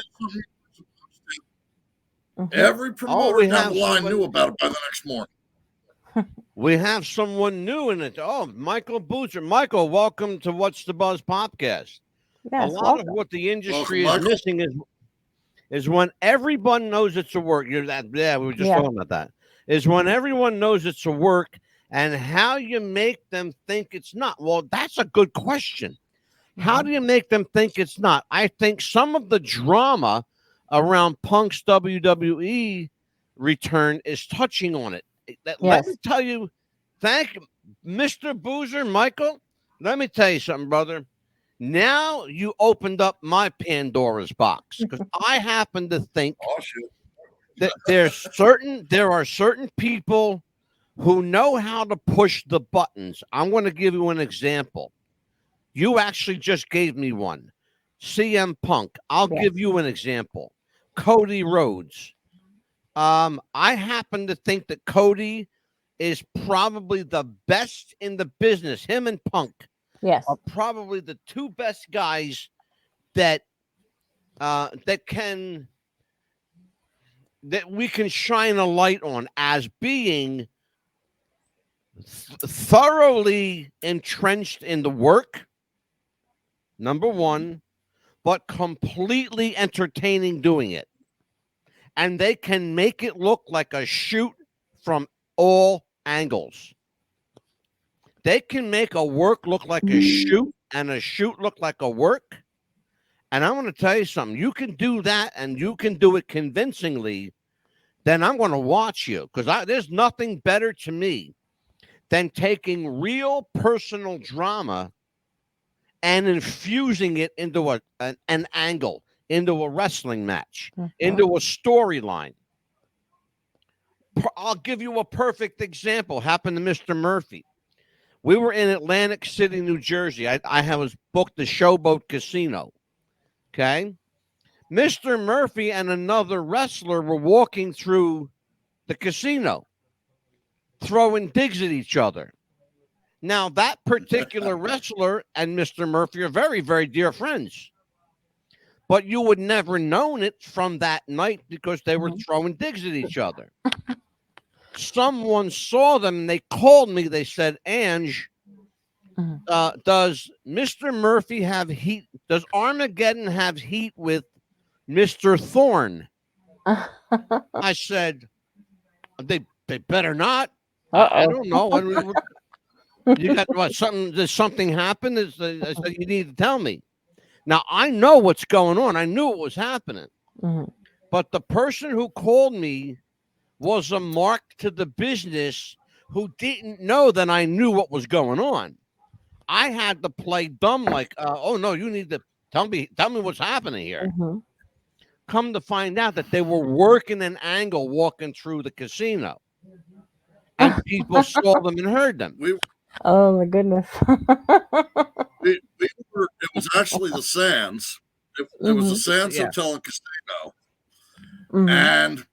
Every promoter down the line knew about it by the next morning. We have someone new in it. Oh, Michael Boozer. Michael, welcome to What's the Buzz podcast. Yes, a lot of what the industry is missing is when everyone knows it's a work. We were just talking about that. Is when everyone knows it's a work and how you make them think it's not. Well, that's a good question. How do you make them think it's not? I think some of the drama around Punk's WWE return is touching on it. Let me tell you, thank Mr. Boozer, Michael. Let me tell you something, brother. Now you opened up my Pandora's box because I happen to think that there are certain people who know how to push the buttons. I'm going to give you an example. You actually just gave me one. CM Punk. I'll give you an example. Cody Rhodes. I happen to think that Cody is probably the best in the business. Him and Punk Yes. are probably the two best guys that that we can shine a light on as being thoroughly entrenched in the work, number one, but completely entertaining doing it. And they can make it look like a shoot from all angles. They can make a work look like a shoot and a shoot look like a work. And I'm going to tell you something. You can do that and you can do it convincingly. Then I'm going to watch you, because there's nothing better to me than taking real personal drama and infusing it into an angle, into a wrestling match, into a storyline. I'll give you a perfect example. Happened to Mr. Murphy. We were in Atlantic City, New Jersey. I was booked the Showboat Casino. Okay. Mr. Murphy and another wrestler were walking through the casino, throwing digs at each other. Now, that particular wrestler and Mr. Murphy are very, very dear friends. But you would never known it from that night because they were throwing digs at each other. Someone saw them and they called me. They said, Ange, does Mr. Murphy have heat? Does Armageddon have heat with Mr. Thorne? I said, they better not. I don't know. You got what? Does something happen? I said, you need to tell me. Now, I know what's going on. I knew it was happening. But the person who called me was a mark to the business who didn't know that I knew what was going on. I had to play dumb, like, oh, no, you need to tell me what's happening here. Come to find out that they were working an angle walking through the casino. And people saw them and heard them. Oh, my goodness. It was actually the Sands. It was the Sands Hotel and Casino. And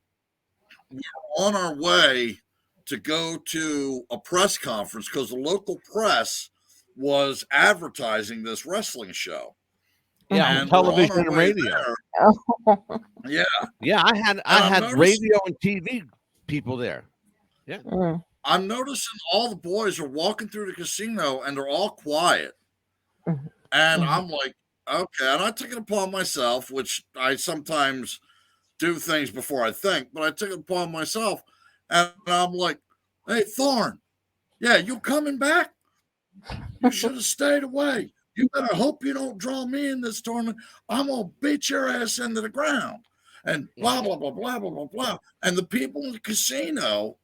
we were on our way to go to a press conference because the local press was advertising this wrestling show. Yeah, on television and radio. Yeah, I had radio and TV people there. Yeah. I'm noticing all the boys are walking through the casino and they're all quiet. And I'm like, okay. And I took it upon myself, which I sometimes do things before I think, but I took it upon myself. And I'm like, hey, Thorne, yeah, you coming back? You should have stayed away. You better hope you don't draw me in this tournament. I'm going to beat your ass into the ground. And blah, blah, blah, blah, blah, blah, blah. And the people in the casino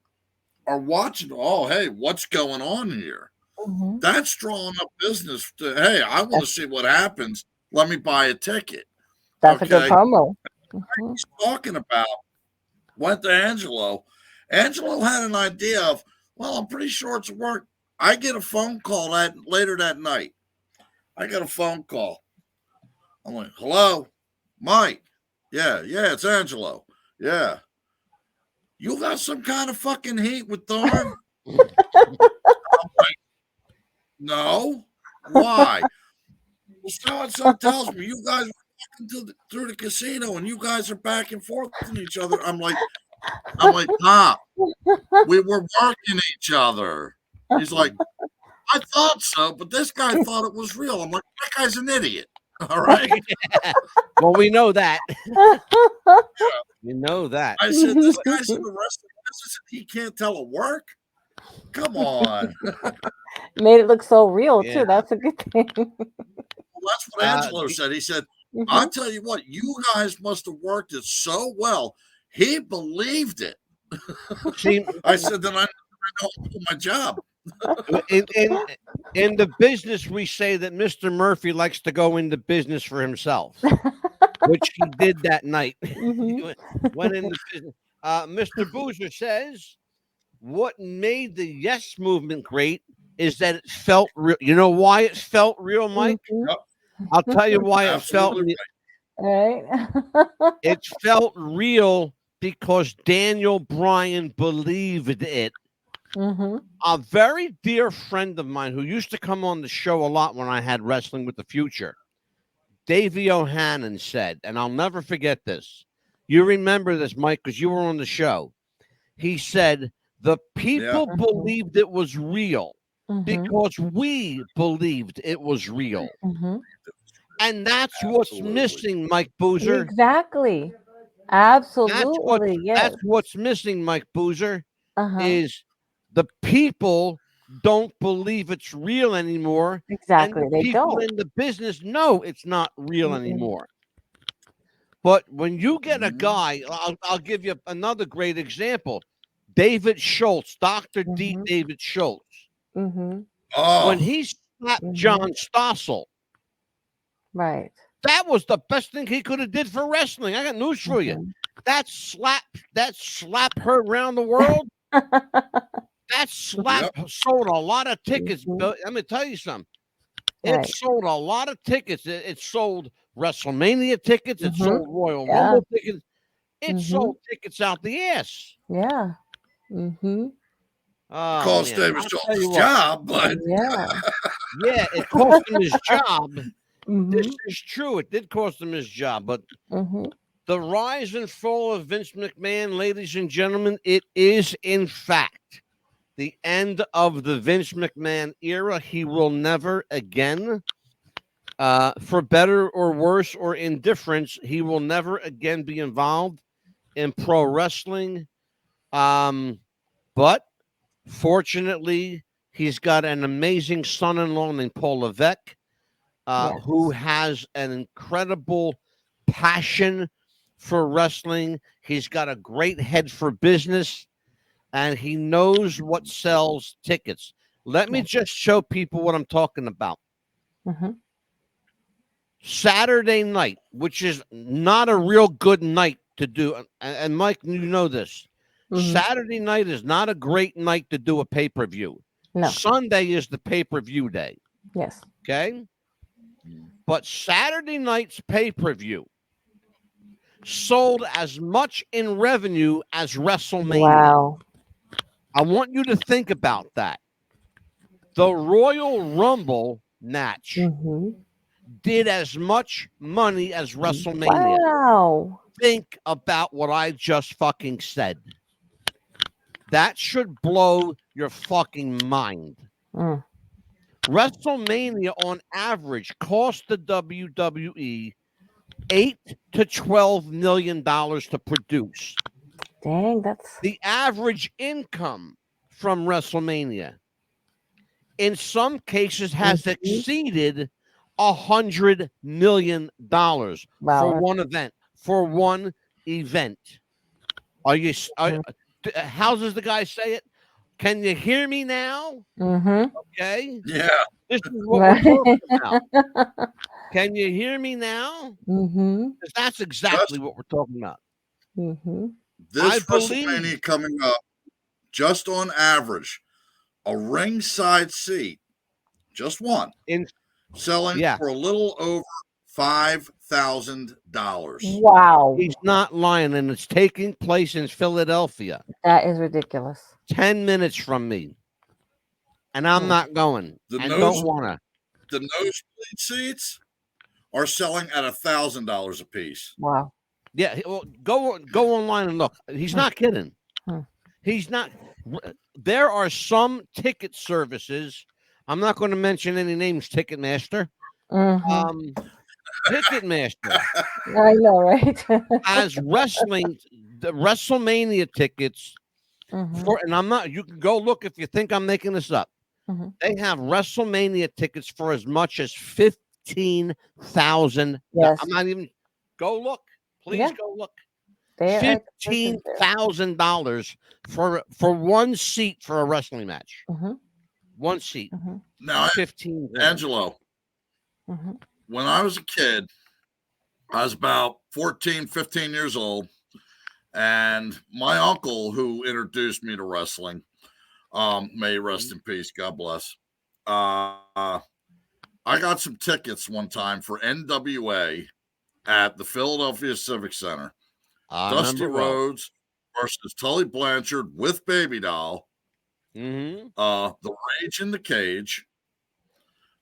are watching, oh, hey, what's going on here? That's drawing up business to, hey, I want to see what happens. Let me buy a ticket. That's a good promo. He's talking about, went to Angelo. Angelo had an idea of, well, I'm pretty sure it's work. I get a phone call later that night. I got a phone call. I'm like, hello, Mike. Yeah, it's Angelo. Yeah. You got some kind of fucking heat with Thorne? I'm like, no. Why? Well, so tells me you guys are walking through the casino and you guys are back and forth with each other. I'm like, Pop, we were working each other. He's like, I thought so, but this guy thought it was real. I'm like, that guy's an idiot. All right. Well, we know that. You know that. I said, this guy's in the wrestling business and he can't tell a work? Come on. Made it look so real, too. That's a good thing. Well, that's what Angelo said. He said, I'll tell you what, you guys must have worked it so well. He believed it. See, I said, then I know how to do my job. In the business, we say that Mr. Murphy likes to go into business for himself, which he did that night. He went into business. Mr. Boozer says, what made the Yes movement great is that it felt real. You know why it felt real, Mike? I'll tell you why it felt real. It felt real because Daniel Bryan believed it. A very dear friend of mine who used to come on the show a lot when I had Wrestling with the Future, Davey O'Hannon, said, and I'll never forget this. You remember this, Mike, because you were on the show. He said, the people believed it was real because we believed it was real. And that's what's missing, Mike Boozer. Exactly. Absolutely. That's what's missing, Mike Boozer, is the people don't believe it's real anymore. Exactly. And the people in the business know it's not real anymore. But when you get a guy, I'll give you another great example. David Schultz, Dr. D. David Schultz. When he slapped John Stossel, right, that was the best thing he could have did for wrestling. I got news for you. That slap heard around the world. That slap sold a lot of tickets. Let me tell you something. It sold a lot of tickets. It sold WrestleMania tickets. It sold Royal Rumble tickets. It sold tickets out the ass. Yeah. Cost David Schultz's job, but yeah, it cost him his job. This is true. It did cost him his job, but the rise and fall of Vince McMahon, ladies and gentlemen, it is in fact the end of the Vince McMahon era. He will never again, for better or worse or indifference, he will never again be involved in pro wrestling. But fortunately, he's got an amazing son-in-law named Paul Levesque, who has an incredible passion for wrestling. He's got a great head for business, and he knows what sells tickets. Let me just show people what I'm talking about. Saturday night, which is not a real good night to do, and Mike, you know this. Saturday night is not a great night to do a pay-per-view. No. Sunday is the pay-per-view day. Yes. Okay? But Saturday night's pay-per-view sold as much in revenue as WrestleMania. Wow. I want you to think about that. The Royal Rumble match did as much money as WrestleMania. Wow. Think about what I just fucking said. That should blow your fucking mind. WrestleMania on average cost the WWE $8 to $12 million to produce. Dang, that's the average income from WrestleMania. In some cases, has exceeded $100 million for one event. For one event. How does the guy say it? Can you hear me now? Okay. Yeah. This is what we're talking about. Can you hear me now? That's exactly what we're talking about. This WrestleMania coming up, just on average, a ringside seat, just one, selling for a little over $5,000. Wow. He's not lying, and it's taking place in Philadelphia. That is ridiculous. 10 minutes from me. And I'm not going. I don't want to. The nosebleed seats are selling at $1,000 a piece. Wow. Yeah, well, go online and look. He's not kidding. He's not. There are some ticket services. I'm not going to mention any names. Ticketmaster. Ticketmaster. I know, right? As wrestling, the WrestleMania tickets. And I'm not. You can go look if you think I'm making this up. They have WrestleMania tickets for as much as $15,000. Yes. I'm not even. Go look. Please go look. $15,000 for one seat for a wrestling match. One seat. Now, 15. Angelo, when I was a kid, I was about 14, 15 years old, and my uncle, who introduced me to wrestling, may he rest in peace, God bless. I got some tickets one time for NWA at the Philadelphia Civic Center. Dusty Rhodes versus Tully Blanchard with Baby Doll. The Rage in the Cage.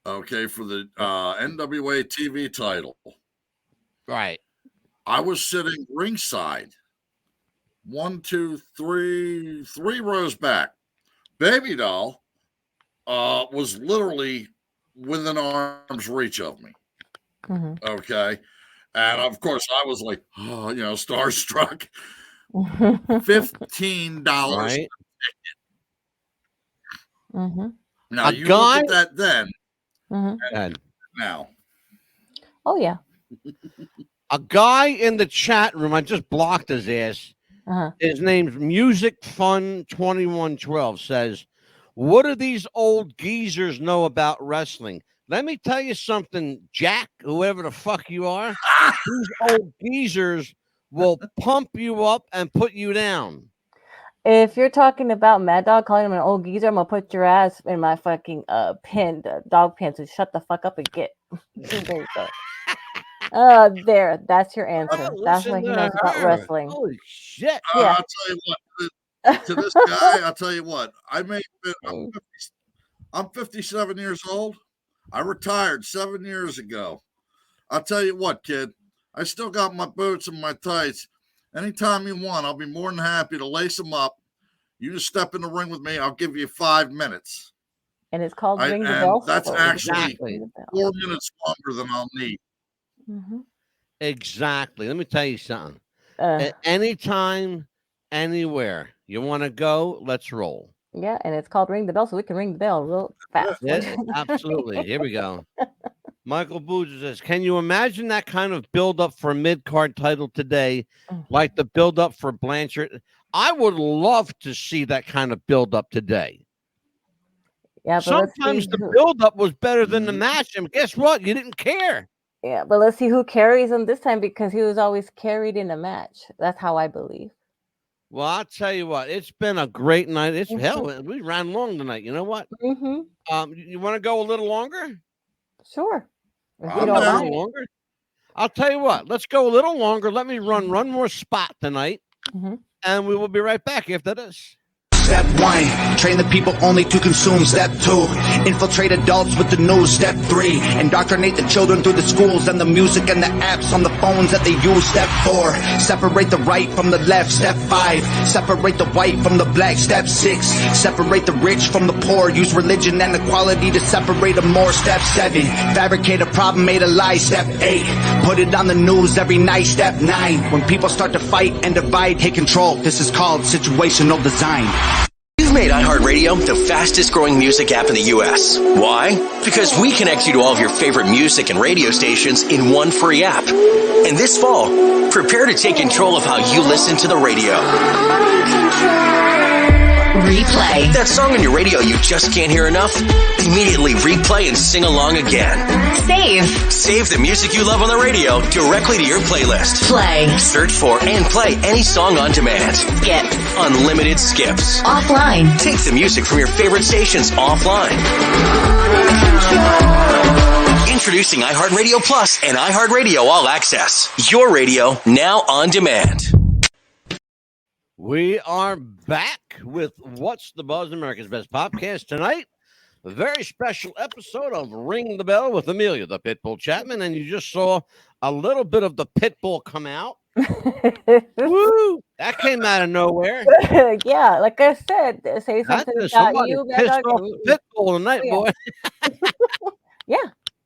Okay, for the NWA TV title. Right. I was sitting ringside. 1, 2, 3 rows back. Baby Doll was literally within arm's reach of me. Okay. And of course I was like, starstruck. $15 right. Now you look at that then and now. Oh yeah. A guy in the chat room, I just blocked his ass. His name's Music Fun 2112 says, "What do these old geezers know about wrestling?" Let me tell you something, Jack, whoever the fuck you are. These old geezers will pump you up and put you down. If you're talking about Mad Dog calling him an old geezer, I'm gonna put your ass in my fucking dog pen. So shut the fuck up and get. There you go. There. That's your answer. That's what he knows about wrestling. Holy shit! Yeah. I'll tell you what. To this guy, I'll tell you what. I'm 57 years old. I retired 7 years ago. I'll tell you what, kid. I still got my boots and my tights. Anytime you want, I'll be more than happy to lace them up. You just step in the ring with me. I'll give you 5 minutes. And it's called Ring the Bell. That's actually 4 minutes longer than I'll need. Exactly. Let me tell you something. At any time, anywhere you want to go, let's roll. Yeah, and it's called Ring the Bell, so we can ring the bell real fast. Yeah, absolutely. Here we go. Michael Boozer says, "Can you imagine that kind of build-up for a mid-card title today, like the build-up for Blanchard?" I would love to see that kind of build-up today. Yeah, but sometimes the build-up was better than the match, and guess what? You didn't care. Yeah, but let's see who carries him this time, because he was always carried in a match. That's how I believe. Well, I'll tell you what, it's been a great night. It's hell, we ran long tonight. You know what? You want to go a little longer? Sure. Longer. I'll tell you what, let's go a little longer. Let me run one more spot tonight, and we will be right back after this. Step 1, train the people only to consume. Step 2, infiltrate adults with the news. Step 3, indoctrinate the children through the schools and the music and the apps on the phones that they use. Step 4, separate the right from the left. Step 5, separate the white from the black. Step 6, separate the rich from the poor. Use religion and equality to separate them more. Step 7, fabricate a problem, made a lie. Step 8, put it on the news every night. Step 9, when people start to fight and divide, take control. This is called situational design. You've made iHeartRadio the fastest growing music app in the U.S. Why? Because we connect you to all of your favorite music and radio stations in one free app. And this fall, prepare to take control of how you listen to the radio. Replay. That song on your radio you just can't hear enough? Immediately replay and sing along again. Save. Save the music you love on the radio directly to your playlist. Play. Search for and play any song on demand. Skip. Unlimited skips. Offline. Take the music from your favorite stations offline. Introducing iHeartRadio Plus and iHeartRadio All Access. Your radio now on demand. We are back with What's the Buzz, America's Best Podcast tonight. A very special episode of Ring the Bell with Amelia, the Pitbull Chapman, and you just saw a little bit of the Pitbull come out. Woo! That came out of nowhere. Yeah, like I said, say something about you. Pissed off the Pitbull tonight, boy. Yeah,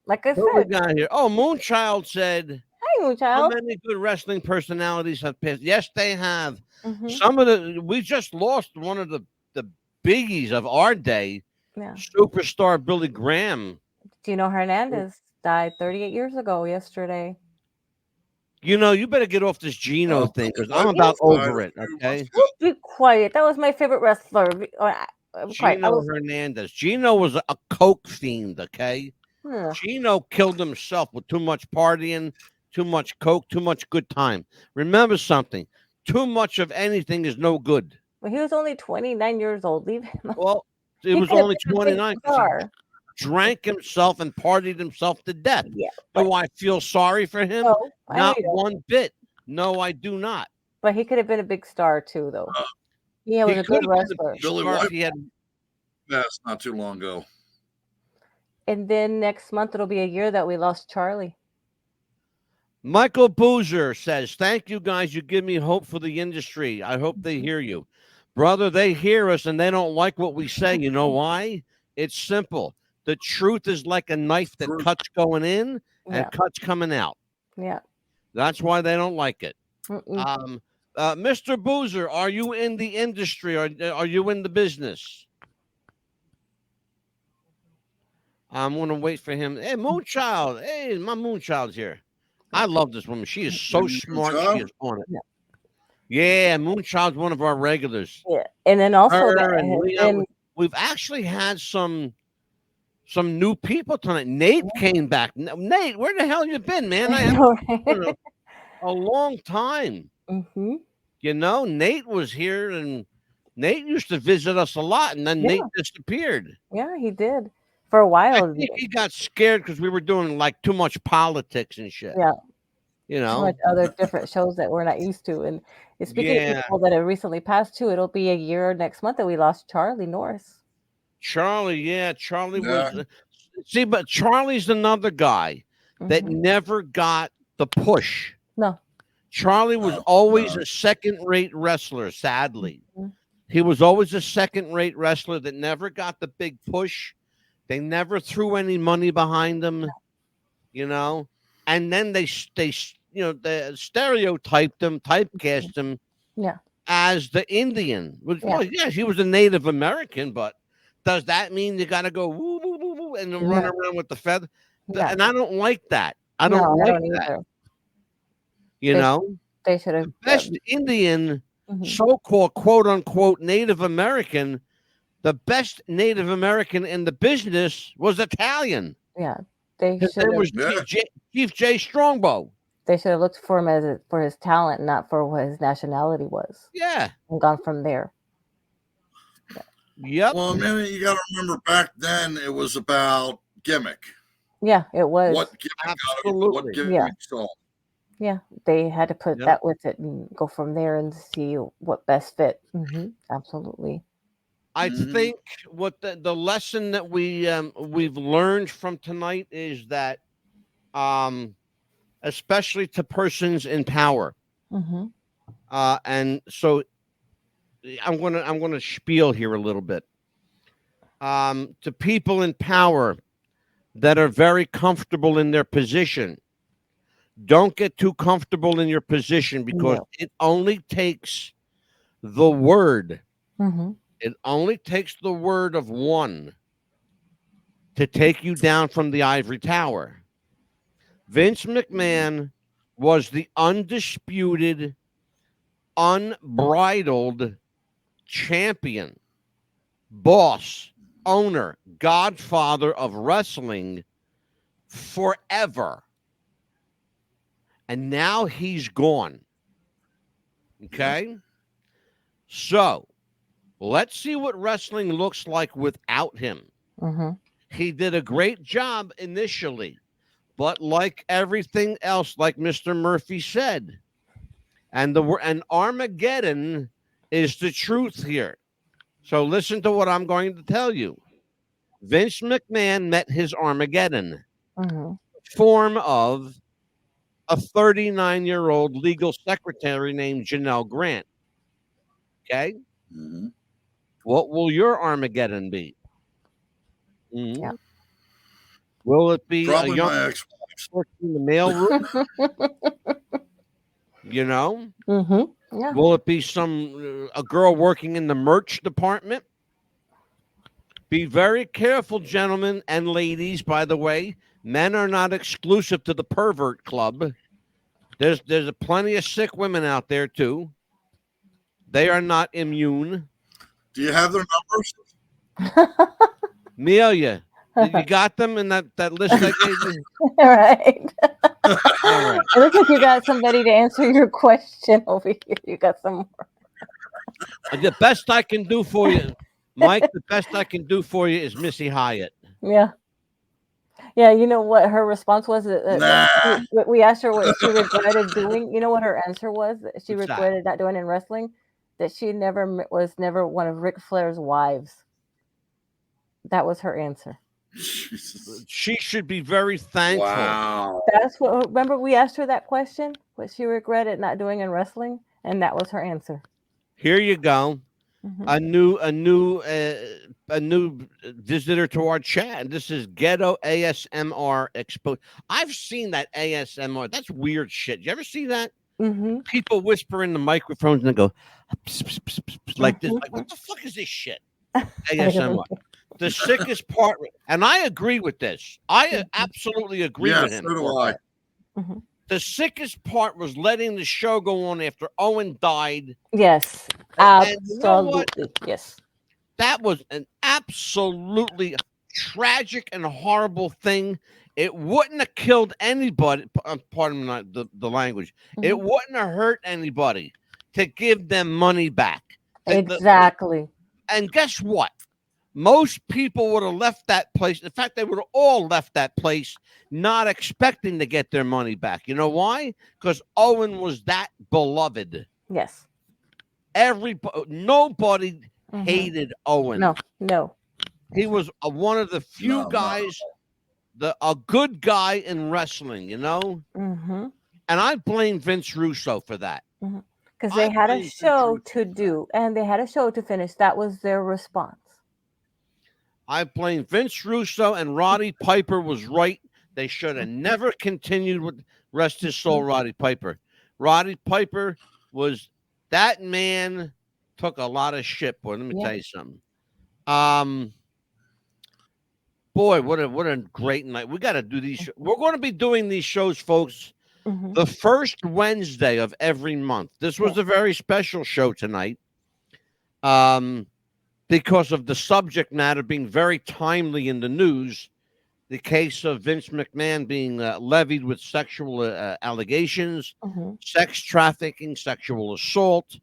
like I said. What we got here? Oh, Moonchild said, "Hi, Moonchild. How many good wrestling personalities have pissed?" Yes, they have. Some of we just lost one of the biggies of our day. Yeah. Superstar Billy Graham. Gino Hernandez died 38 years ago yesterday. You know, you better get off this Gino thing, because I'm about over it, okay? Be quiet. That was my favorite wrestler. Gino Hernandez. Gino was a coke fiend, okay? Gino killed himself with too much partying, too much coke, too much good time. Remember something. Too much of anything is no good. Well, he was only 29 years old. Leave him. Well, it was only 29. Drank himself and partied himself to death. Yeah, do I feel sorry for him? No, not one bit. No, I do not. But he could have been a big star too, though. He was a good wrestler. passed not too long ago. And then next month it'll be a year that we lost Charlie. Michael Boozer says, "Thank you guys. You give me hope for the industry. I hope they hear you. Brother, they hear us and they don't like what we say. You know why? It's simple. The truth is like a knife that cuts going in and cuts coming out. Yeah. That's why they don't like it." Mr. Boozer, are you in the industry? Are you in the business? I'm going to wait for him. Hey, Moonchild. Hey, my Moonchild's here. I love this woman. She is so smart. She is on it. Yeah, Moonchild's one of our regulars. Yeah, and then also we've actually had some new people tonight. Nate came back. Nate, where the hell you been, man? I haven't a long time. Mm-hmm. You know, Nate was here, and Nate used to visit us a lot, and then Nate disappeared. Yeah, he did for a while. I think he got scared because we were doing like too much politics and shit. Yeah. You know, too much other different shows that we're not used to. And speaking of people that have recently passed too, it'll be a year next month that we lost Charlie Norris. Charlie was. See, but Charlie's another guy that never got the push. No. Charlie was always a second-rate wrestler, sadly. He was always a second-rate wrestler that never got the big push. They never threw any money behind him, you know. And then they stereotyped him, typecast him as the Indian. Well, yes, he was a Native American, but does that mean you got to go woo, woo, woo, woo, and then run around with the feather? And I don't like that. I don't like that. Either. You know? They should have. The best Indian, so-called, quote-unquote, Native American, the best Native American in the business was Italian. Yeah. They should have. Chief J. Strongbow. They should have looked for him for his talent, not for what his nationality was. Yeah. And gone from there. Yep. Well, man, you got to remember back then it was about gimmick. Yeah, it was. What gimmick saw. Yeah, they had to put that with it and go from there and see what best fit. Absolutely. I think what the lesson that we've learned from tonight is that, especially to persons in power, and so I'm gonna spiel here a little bit. To people in power that are very comfortable in their position, don't get too comfortable in your position because it only takes the word. It only takes the word of one to take you down from the ivory tower. Vince McMahon was the undisputed, unbridled champion, boss, owner, godfather of wrestling forever. And now he's gone. Okay? So, let's see what wrestling looks like without him. He did a great job initially, but like everything else, like Mr. Murphy said, and Armageddon is the truth here. So listen to what I'm going to tell you. Vince McMahon met his Armageddon, form of a 39-year-old legal secretary named Janelle Grant. Okay? What will your Armageddon be? Will it be probably a young my ex-wife in the mailroom? You know? Yeah. Will it be a girl working in the merch department? Be very careful, gentlemen and ladies. By the way, men are not exclusive to the pervert club. There's plenty of sick women out there too. They are not immune. Do you have their numbers? Amelia, you got them in that list I gave you? All right. All right. It looks like you got somebody to answer your question over here. You got some more. The best I can do for you, Mike, the best I can do for you is Missy Hyatt. Yeah. Yeah, you know what her response was? We asked her what she regretted doing. You know what her answer was? That she regretted not doing in wrestling? That she was never one of Ric Flair's wives. That was her answer. Jesus. She should be very thankful. Wow. That's what. Remember, we asked her that question, what she regretted not doing in wrestling, and that was her answer. Here you go. Mhm. A new visitor to our chat. This is Ghetto ASMR Expo. I've seen that ASMR. That's weird shit. You ever see that? Mm-hmm. People whisper in the microphones and they go like this. Like, what the fuck is this shit? ASMR. The sickest part, and I agree with this. I absolutely agree with him. So do I. Mm-hmm. The sickest part was letting the show go on after Owen died. Yes, And you know absolutely. what? Yes. That was an absolutely tragic and horrible thing. It wouldn't have killed anybody. Pardon me, the language. Mm-hmm. It wouldn't have hurt anybody to give them money back. Exactly. And guess what? Most people would have left that place. In fact, they would have all left that place not expecting to get their money back. You know why? Because Owen was that beloved. Yes. Nobody hated Owen. No. He was one of the few guys, a good guy in wrestling, you know? Mm-hmm. And I blame Vince Russo for that. Because they had a show to do, and they had a show to finish. That was their response. I blame Vince Russo, and Roddy Piper was right. They should have never continued with, rest his soul, Roddy Piper. Roddy Piper was, that man took a lot of shit, boy. Let me tell you something. Boy, what a great night. We got to do these. We're going to be doing these shows, folks, the first Wednesday of every month. This was a very special show tonight. Because of the subject matter being very timely in the news, the case of Vince McMahon being levied with sexual allegations, sex trafficking, sexual assault,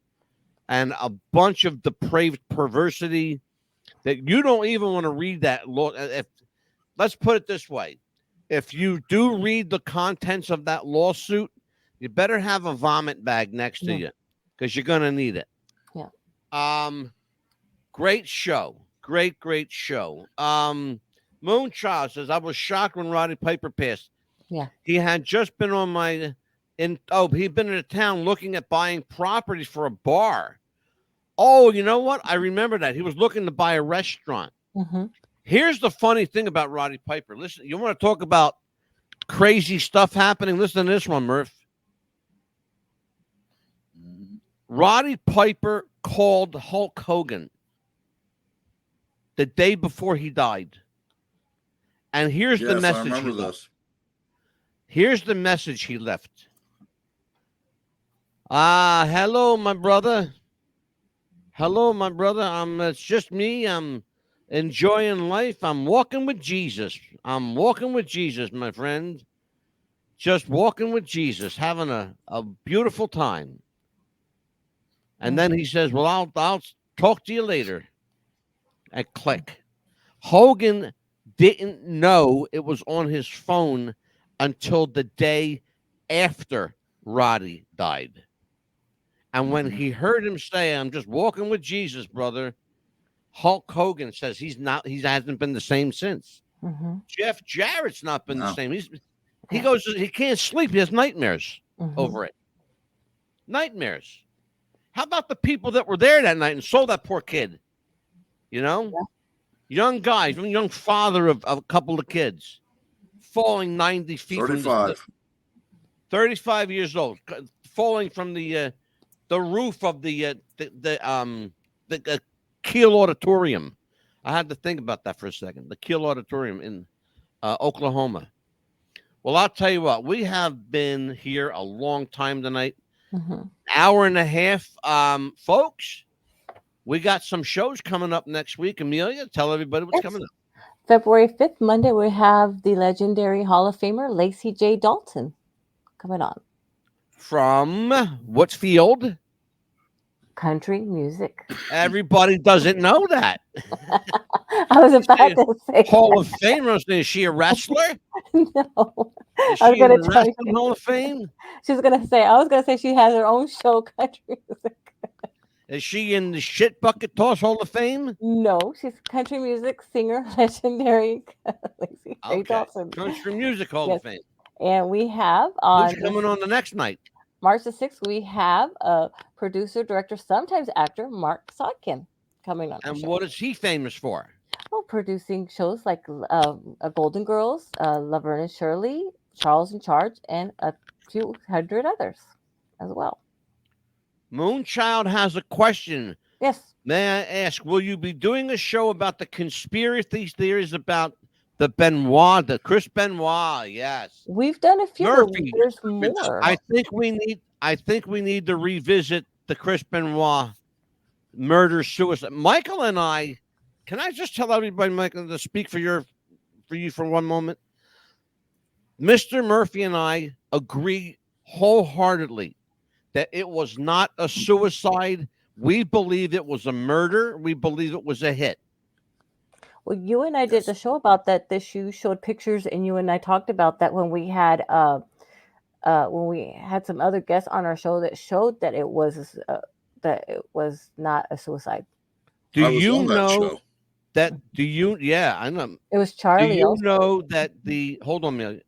and a bunch of depraved perversity that you don't even want to read that law. Let's put it this way. If you do read the contents of that lawsuit, you better have a vomit bag next to you because you're going to need it. Yeah. Great show. Great show. Moonchild says, I was shocked when Roddy Piper passed. Yeah. He had just been on he'd been in a town looking at buying properties for a bar. Oh, you know what? I remember that. He was looking to buy a restaurant. Mm-hmm. Here's the funny thing about Roddy Piper. Listen, you want to talk about crazy stuff happening? Listen to this one, Murph. Roddy Piper called Hulk Hogan the day before he died. And here's the message he left. Here's the message he left. Hello, my brother. Hello, my brother. It's just me. I'm enjoying life. I'm walking with Jesus. I'm walking with Jesus, my friend. Just walking with Jesus, having a beautiful time. And then he says, well, I'll talk to you later. And click. Hogan didn't know it was on his phone until the day after Roddy died. And when he heard him say, I'm just walking with Jesus, brother, Hulk Hogan says he hasn't been the same since. Jeff Jarrett's not been the same. He goes, he can't sleep. He has nightmares over it. Nightmares. How about the people that were there that night and saw that poor kid? You know? Young guy, young father of a couple of kids, falling 90 feet 35. 35 years old, falling from the roof of the Kiel Auditorium. I had to think about that for a second. The Kiel Auditorium in Oklahoma. Well, I'll tell you what, we have been here a long time tonight. Hour and a half. Folks, we got some shows coming up next week. Amelia, tell everybody what's coming up. February 5th, Monday, we have the legendary Hall of Famer, Lacey J. Dalton, coming on. From what field? Country music. Everybody doesn't know that. I was about to say Hall of Famer. Is she a wrestler? No. Is she in the Wrestling Hall of Fame? I was going to say she has her own show, Country Music. Is she in the Shit Bucket Toss Hall of Fame? No, she's country music singer, legendary Lacey Ray Dawson. Country Music Hall of Fame. And we have on Who's coming on the next night? March the 6th, we have a producer, director, sometimes actor, Mark Sotkin, coming on. And what is he famous for? Oh, producing shows like Golden Girls, Laverne and Shirley, Charles in Charge, and a few hundred others as well. Moonchild has a question. Yes. May I ask, will you be doing a show about the conspiracy theories about the Benoit, the Chris Benoit? Yes. We've done a few. Murphy. There's more. I think we need to revisit the Chris Benoit murder suicide. Michael and I, can I just tell everybody, Michael, to speak for you for one moment? Mr. Murphy and I agree wholeheartedly that it was not a suicide. We believe it was a murder. We believe it was a hit. Well, you and I did the show about that. You showed pictures, and you and I talked about that when we had some other guests on our show that showed that it was not a suicide. Do you know that? Yeah, I know. It was Charlie. Do you know that hold on a minute.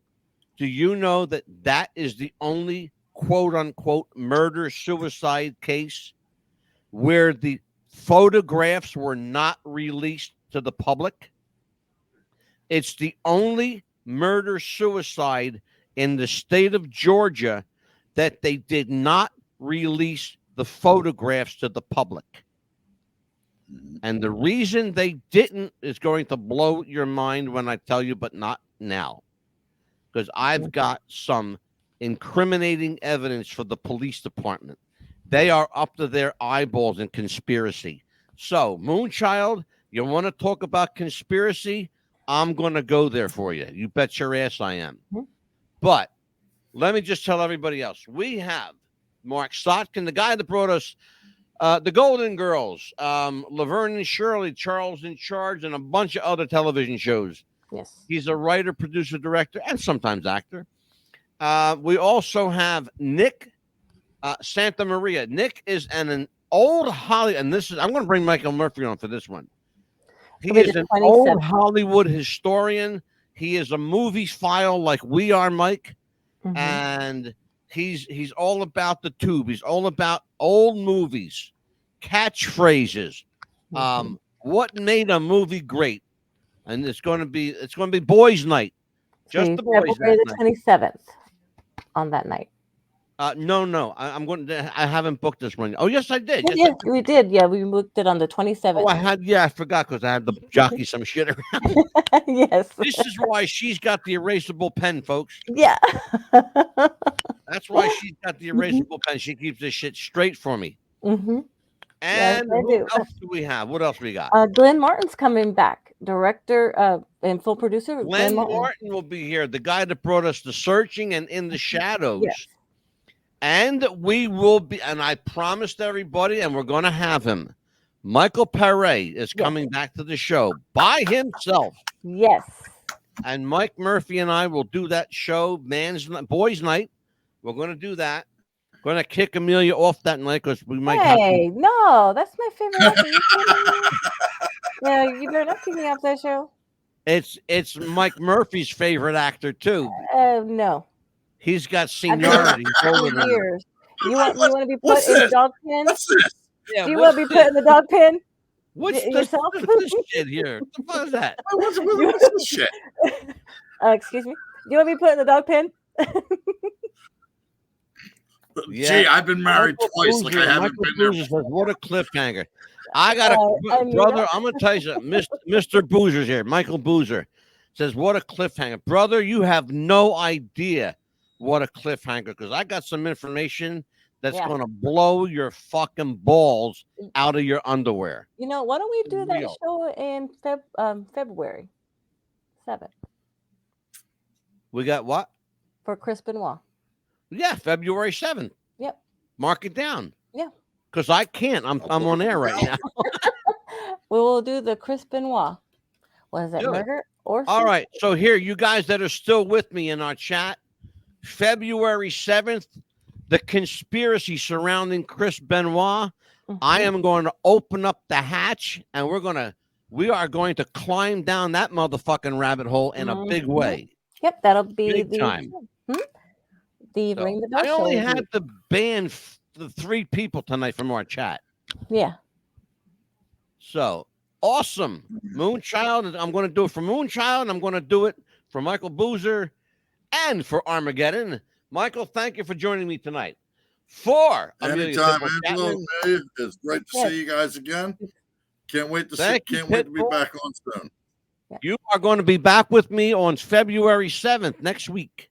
Do you know that is the only quote unquote murder suicide case where the photographs were not released to the public? It's the only murder suicide in the state of Georgia that they did not release the photographs to the public. And the reason they didn't is going to blow your mind when I tell you, but not now. Because I've got some incriminating evidence for the police department. They are up to their eyeballs in conspiracy. So, Moonchild, you want to talk about conspiracy? I'm going to go there for you. You bet your ass I am. Mm-hmm. But let me just tell everybody else. We have Mark Sotkin, the guy that brought us the Golden Girls, Laverne and Shirley, Charles in Charge, and a bunch of other television shows. Yes. He's a writer, producer, director, and sometimes actor. We also have Nick Santa Maria. Nick is an old Hollywood, and I'm going to bring Michael Murphy on for this one. He is an old Hollywood historian. He is a movie file like we are, Mike. Mm-hmm. And he's all about the tube. He's all about old movies, catchphrases, what made a movie great. And it's going to be boys' night. Just the boys' February the 27th on that night. No. I haven't booked this one. Oh, yes, I did. Yes, we did. Yeah, we booked it on the 27th. Oh, I forgot because I had to jockey some shit around. Yes. This is why she's got the erasable pen, folks. Yeah. That's why she's got the erasable pen. She keeps this shit straight for me. Mm-hmm. And what else do we have? What else we got? Glenn Martin's coming back. Director and full producer. Glenn Martin will be here. The guy that brought us The Searching and In the Shadows. Yes. And we will be, and I promised everybody, and we're going to have him. Michael Perret is coming back to the show by himself. Yes. And Mike Murphy and I will do that show, Boys' Night. We're going to do that. Going to kick Amelia off that night because we might have to. No, that's my favorite actor. Yeah, you better not kick me off that show. It's Mike Murphy's favorite actor, too. No. He's got seniority. Years. You want to be put in the dog pen? What's this? Yeah, do you want to be put in the dog pen? What's this shit here? What the fuck is that? What's this shit? Excuse me? Do you want to be put in the dog pen? Gee, I've been married twice. Like I haven't been there. Says, what a cliffhanger. I got a brother. I'm going to tell you something. Mr. Boozer's here. Michael Boozer says, what a cliffhanger. Brother, you have no idea what a cliffhanger, because I got some information that's going to blow your fucking balls out of your underwear. You know, why don't we do that show in February 7th? We got what? For Chris Benoit. Yeah, February 7th. Yep. Mark it down. Yeah. Because I can't. I'm on air right now. We will do the Chris Benoit. Was it murder or all right. So here, you guys that are still with me in our chat, February 7th, the conspiracy surrounding Chris Benoit. I am going to open up the hatch, and we are going to climb down that motherfucking rabbit hole in a big way. Yep, that'll be Big the time. The So, Ring the Bell I show. only had to ban the 3 people tonight from our chat. Yeah. So awesome. Moonchild. I'm going to do it for Moonchild. I'm going to do it for Michael Boozer and for Armageddon. Michael, thank you for joining me tonight. For anytime, Angelo. It's great to see you guys again. Can't wait to be back on soon. You are going to be back with me on February 7th next week.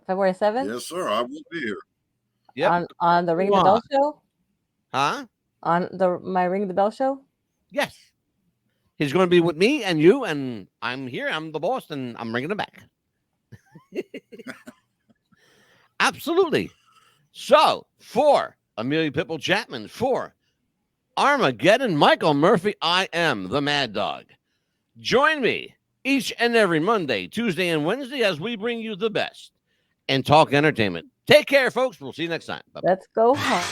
February 7th? Yes, sir. I will be here. Yep. On the Ring the Bell show? Huh? On my Ring the Bell show? Yes. He's going to be with me and you, and I'm here. I'm the boss, and I'm bringing it back. Absolutely. So, for Amelia Pitbull Chapman, for Armageddon Michael Murphy, I am the Mad Dog. Join me each and every Monday, Tuesday, and Wednesday as we bring you the best in talk entertainment. Take care, folks. We'll see you next time. Bye-bye. Let's go home.